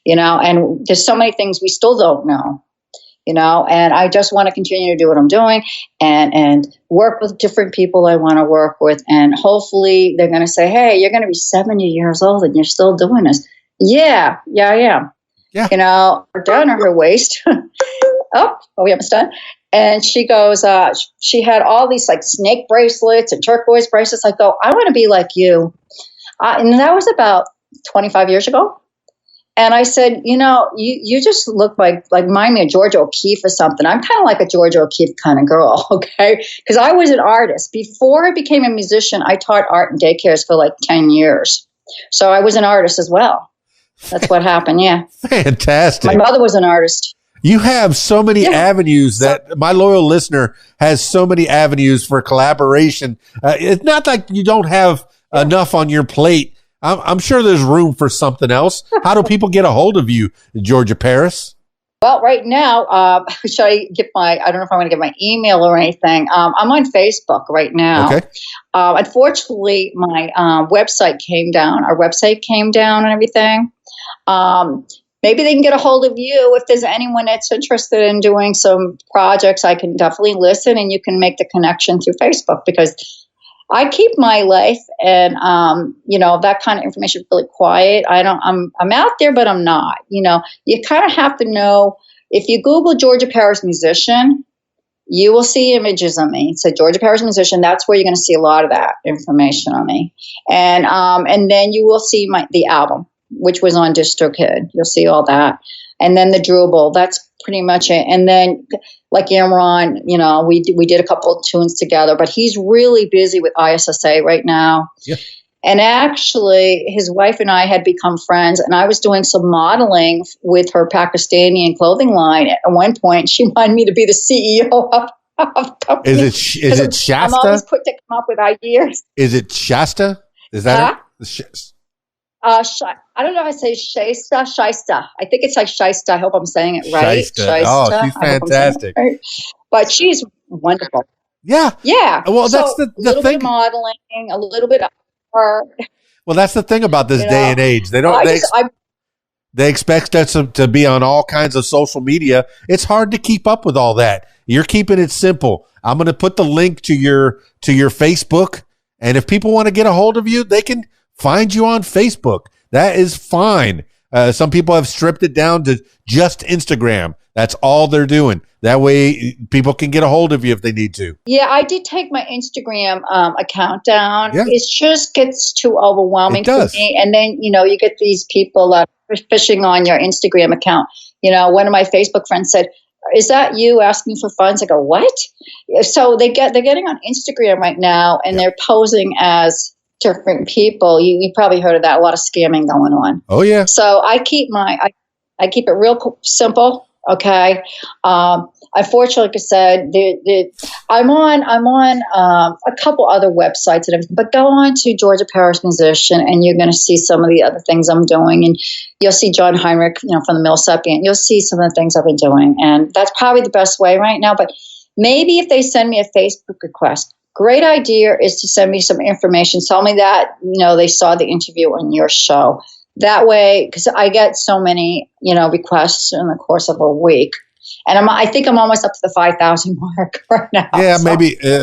and there's so many things we still don't know. And I just want to continue to do what I'm doing and work with different people I want to work with. And hopefully they're going to say, hey, you're going to be 70 years old and you're still doing this. Yeah, I am. Yeah. Her down or her waist. Oh, we almost done. And she goes, she had all these like snake bracelets and turquoise bracelets. I go, I want to be like you. And that was about 25 years ago. And I said, you just look like remind me of Georgia O'Keeffe or something. I'm kind of like a Georgia O'Keeffe kind of girl, okay? Because I was an artist. Before I became a musician, I taught art in daycares for like 10 years. So I was an artist as well. That's what happened, yeah. Fantastic. My mother was an artist. You have so many avenues that my loyal listener has so many avenues for collaboration. It's not like you don't have enough on your plate. I'm sure there's room for something else. How do people get a hold of you, Georgia Paris? Well, right now, should I get I don't know if I'm going to get my email or anything. I'm on Facebook right now. Okay. Unfortunately, my website came down. Our website came down and everything. Maybe they can get a hold of you if there's anyone that's interested in doing some projects. I can definitely listen, and you can make the connection through Facebook, because I keep my life and that kind of information really quiet. I'm out there, but I'm not. You kind of have to know. If you Google Georgia Paris musician, you will see images of me. So Georgia Paris musician, that's where you're going to see a lot of that information on me. And then you will see the album, which was on Distrokid. You'll see all that. And then the Drupal, that's pretty much it. And then like Imran, we did a couple of tunes together, but he's really busy with ISSA right now. Yeah. And actually, his wife and I had become friends, and I was doing some modeling with her Pakistani clothing line. At one point, she wanted me to be the CEO of the company. Is it Shasta? I'm always quick to come up with ideas. Is it Shasta? Is that it? I don't know how to say Shasta. I think it's like Shasta. I hope I'm saying it right. Shasta. Oh, she's fantastic. Right. But she's wonderful. Yeah. Yeah. Well, that's the thing. A little bit of modeling, a little bit of art. Well, that's the thing about this day and age. They don't. They expect us to be on all kinds of social media. It's hard to keep up with all that. You're keeping it simple. I'm going to put the link to your Facebook, and if people want to get a hold of you, they can find you on Facebook. That is fine. Some people have stripped it down to just Instagram. That's all they're doing. That way people can get a hold of you if they need to. Yeah, I did take my Instagram account down. Yeah. It just gets too overwhelming for me. And then, you get these people fishing on your Instagram account. One of my Facebook friends said, "Is that you asking for funds?" I go, "What?" So they're getting on Instagram right now, and they're posing as different people. You probably heard of that. A lot of scamming going on. Oh yeah. So I keep I keep it real simple. Okay. Unfortunately, like I said, I'm on a couple other websites and everything, but go on to Georgia Paris Musician, and you're going to see some of the other things I'm doing, and you'll see John Heinrich, from the Milsap Band. You'll see some of the things I've been doing, and that's probably the best way right now. But maybe if they send me a Facebook request, great idea is to send me some information. Tell me that, they saw the interview on your show. That way, because I get so many, requests in the course of a week. And I think I'm almost up to the 5,000 mark right now. Yeah, so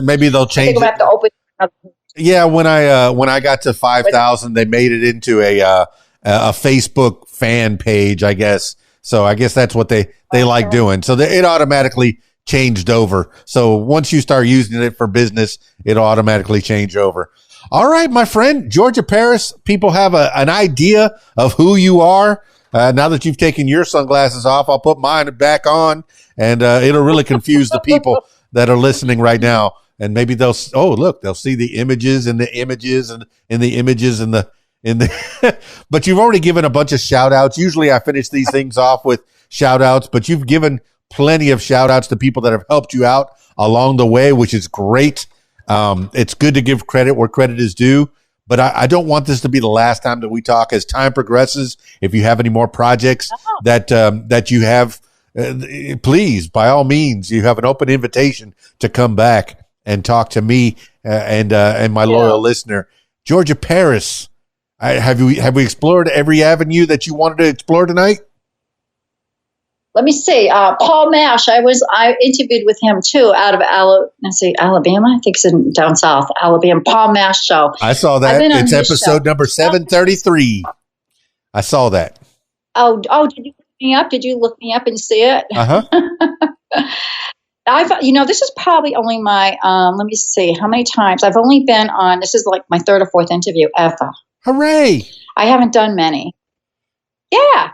maybe they'll change I think I'm going to have to open up. Yeah, when I got to 5,000, they made it into a Facebook fan page, I guess. So I guess that's what they like doing. So it automatically changed over. So once you start using it for business, it'll automatically change over. All right, my friend, Georgia Paris, people have an idea of who you are. Now that you've taken your sunglasses off, I'll put mine back on, and it'll really confuse the people that are listening right now. And maybe they'll see the images and the images and the images and the but you've already given a bunch of shout outs. Usually I finish these things off with shout outs, but you've given plenty of shout outs to people that have helped you out along the way, which is great. It's good to give credit where credit is due, but I don't want this to be the last time that we talk. As time progresses, if you have any more projects that you have, please, by all means, you have an open invitation to come back and talk to me and my loyal listener. Georgia Paris, have we explored every avenue that you wanted to explore tonight? Let me see. Paul Mash, I interviewed with him too, out of Alabama. I think it's in down south, Alabama. Paul Mash show. I saw that. It's episode number 733. I saw that. Oh! Did you look me up? Did you look me up and see it? This is probably only my, let me see, how many times? I've only been on, this is like my third or fourth interview ever. Hooray. I haven't done many. Yeah.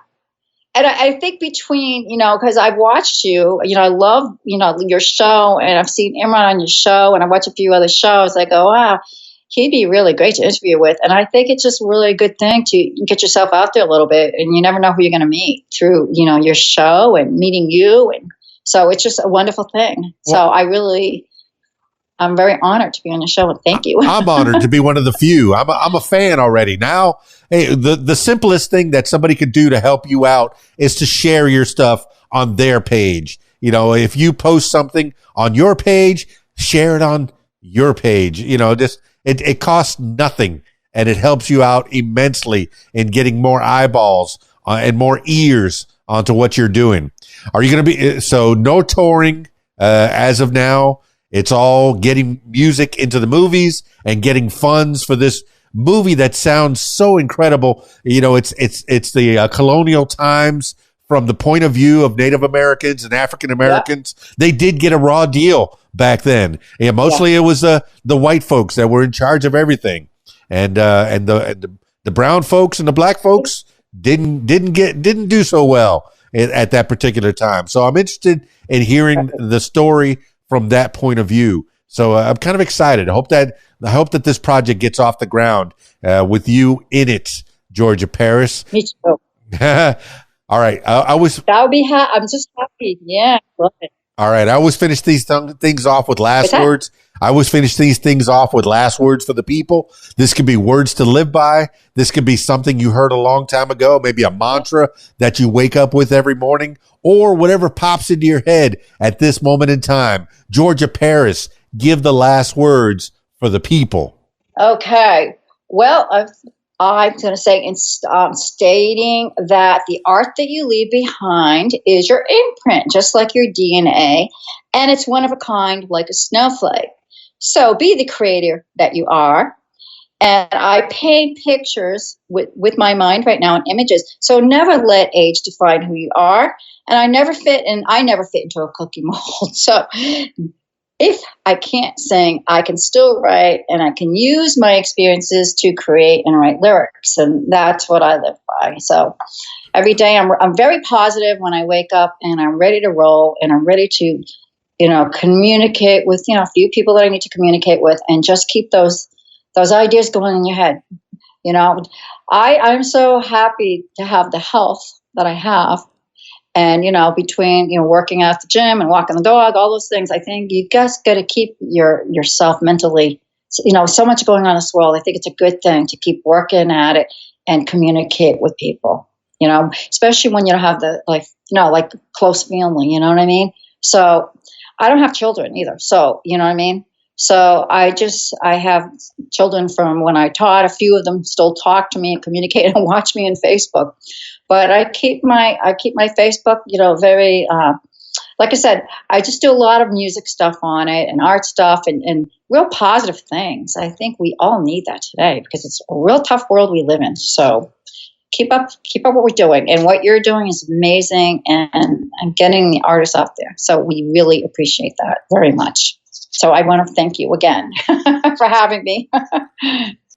And I think between, because I've watched you, I love, your show, and I've seen Imran on your show, and I watch a few other shows. I go, wow, he'd be really great to interview with. And I think it's just really a good thing to get yourself out there a little bit, and you never know who you're going to meet through, your show and meeting you. And so it's just a wonderful thing. Well, so I'm very honored to be on the show, and thank you. I'm honored to be one of the few. I'm a fan already. Now, hey, the simplest thing that somebody could do to help you out is to share your stuff on their page. If you post something on your page, share it on your page. It costs nothing, and it helps you out immensely in getting more eyeballs and more ears onto what you're doing. Are you going to be, so no touring as of now? It's all getting music into the movies and getting funds for this movie that sounds so incredible. It's the colonial times from the point of view of Native Americans and African Americans. Yeah. They did get a raw deal back then. Yeah, mostly it was the white folks that were in charge of everything, and the brown folks and the black folks didn't do so well at that particular time. So I'm interested in hearing the story from that point of view. So I'm kind of excited. I hope that this project gets off the ground with you in it, Georgia Paris. Me too. All right. That would be I'm just happy. Yeah. Love it. All right. I always finish these things off with last words. I always finish these things off with last words for the people. This could be words to live by. This could be something you heard a long time ago, maybe a mantra that you wake up with every morning, or whatever pops into your head at this moment in time. Georgia Paris, give the last words for the people. Okay. Well, I'm going to say, stating that the art that you leave behind is your imprint, just like your DNA, and it's one of a kind, like a snowflake. So be the creator that you are. And I paint pictures with my mind right now and images. So never let age define who you are. And I never fit into a cookie mold. So if I can't sing, I can still write, and I can use my experiences to create and write lyrics. And that's what I live by. So every day I'm very positive when I wake up, and I'm ready to roll, and I'm ready to, communicate with, a few people that I need to communicate with, and just keep those ideas going in your head. I'm so happy to have the health that I have. And, between, working out at the gym and walking the dog, all those things, I think you guys got to keep yourself mentally, so much going on in this world. I think it's a good thing to keep working at it and communicate with people, especially when you don't have like close family, you know what I mean? So I don't have children either. So, you know what I mean? So I have children from when I taught. A few of them still talk to me and communicate and watch me on Facebook. But I keep my Facebook, very, like I said, I just do a lot of music stuff on it and art stuff and real positive things. I think we all need that today because it's a real tough world we live in. So keep up what we're doing, and what you're doing is amazing, and getting the artists out there. So we really appreciate that very much. So I want to thank you again for having me.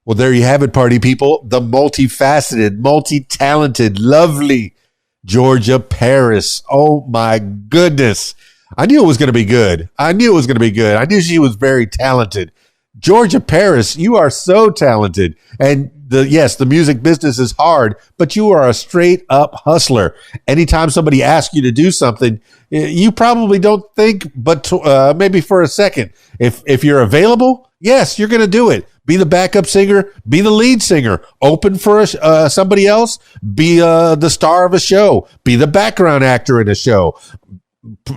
Well, there you have it, party people. The multifaceted, multi-talented, lovely Georgia Paris. Oh, my goodness. I knew it was going to be good. I knew she was very talented. Georgia Paris, you are so talented. And the music business is hard, but you are a straight up hustler. Anytime somebody asks you to do something, you probably don't think, but maybe for a second. If you're available, yes, you're going to do it. Be the backup singer, be the lead singer, open for somebody else, be the star of a show, be the background actor in a show,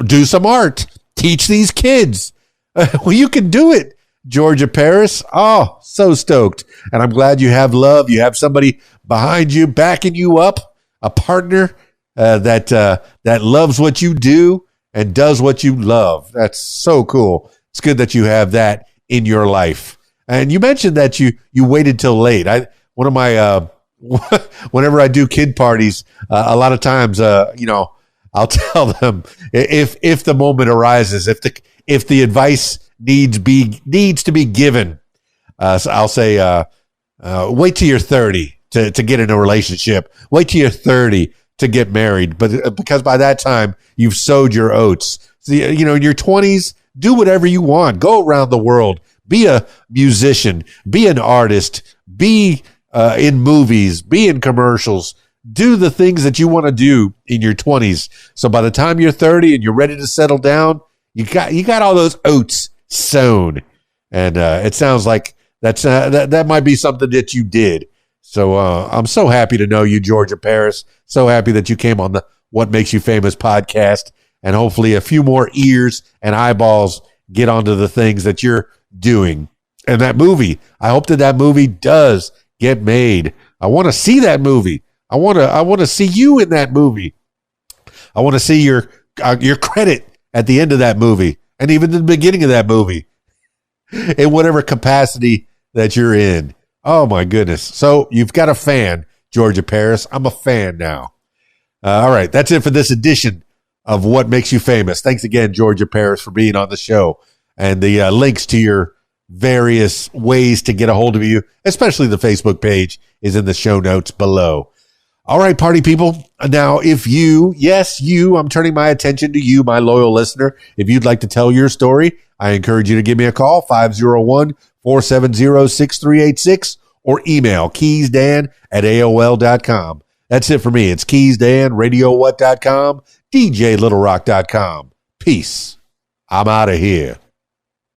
do some art, teach these kids. Well, you can do it. Georgia Paris. Oh, so stoked. And I'm glad you have love. You have somebody behind you, backing you up, a partner that loves what you do and does what you love. That's so cool. It's good that you have that in your life. And you mentioned that you waited till late. One of my, whenever I do kid parties, a lot of times, I'll tell them if the moment arises, if the advice needs to be given. So I'll say, wait till you're 30 to get in a relationship. Wait till you're 30 to get married. But because by that time you've sowed your oats. So, in your 20s, do whatever you want. Go around the world. Be a musician. Be an artist. Be in movies. Be in commercials. Do the things that you want to do in your 20s. So by the time you're 30 and you're ready to settle down, you got all those oats sown. And it sounds like that might be something that you did. So I'm so happy to know you, Georgia Paris. So happy that you came on the What Makes You Famous podcast. And hopefully a few more ears and eyeballs get onto the things that you're doing. And that movie, I hope that movie does get made. I want to see that movie. I want to see you in that movie. I want to see your credit at the end of that movie and even the beginning of that movie in whatever capacity that you're in. Oh my goodness. So you've got a fan, Georgia Paris. I'm a fan now. All right. That's it for this edition of What Makes You Famous. Thanks again, Georgia Paris, for being on the show, and the links to your various ways to get a hold of you, especially the Facebook page, is in the show notes below. All right, party people. Now, if I'm turning my attention to you, my loyal listener. If you'd like to tell your story, I encourage you to give me a call, 501-470-6386, or email keysdan@aol.com. That's it for me. It's keysdan, radiowhat.com, djlittlerock.com. Peace. I'm out of here.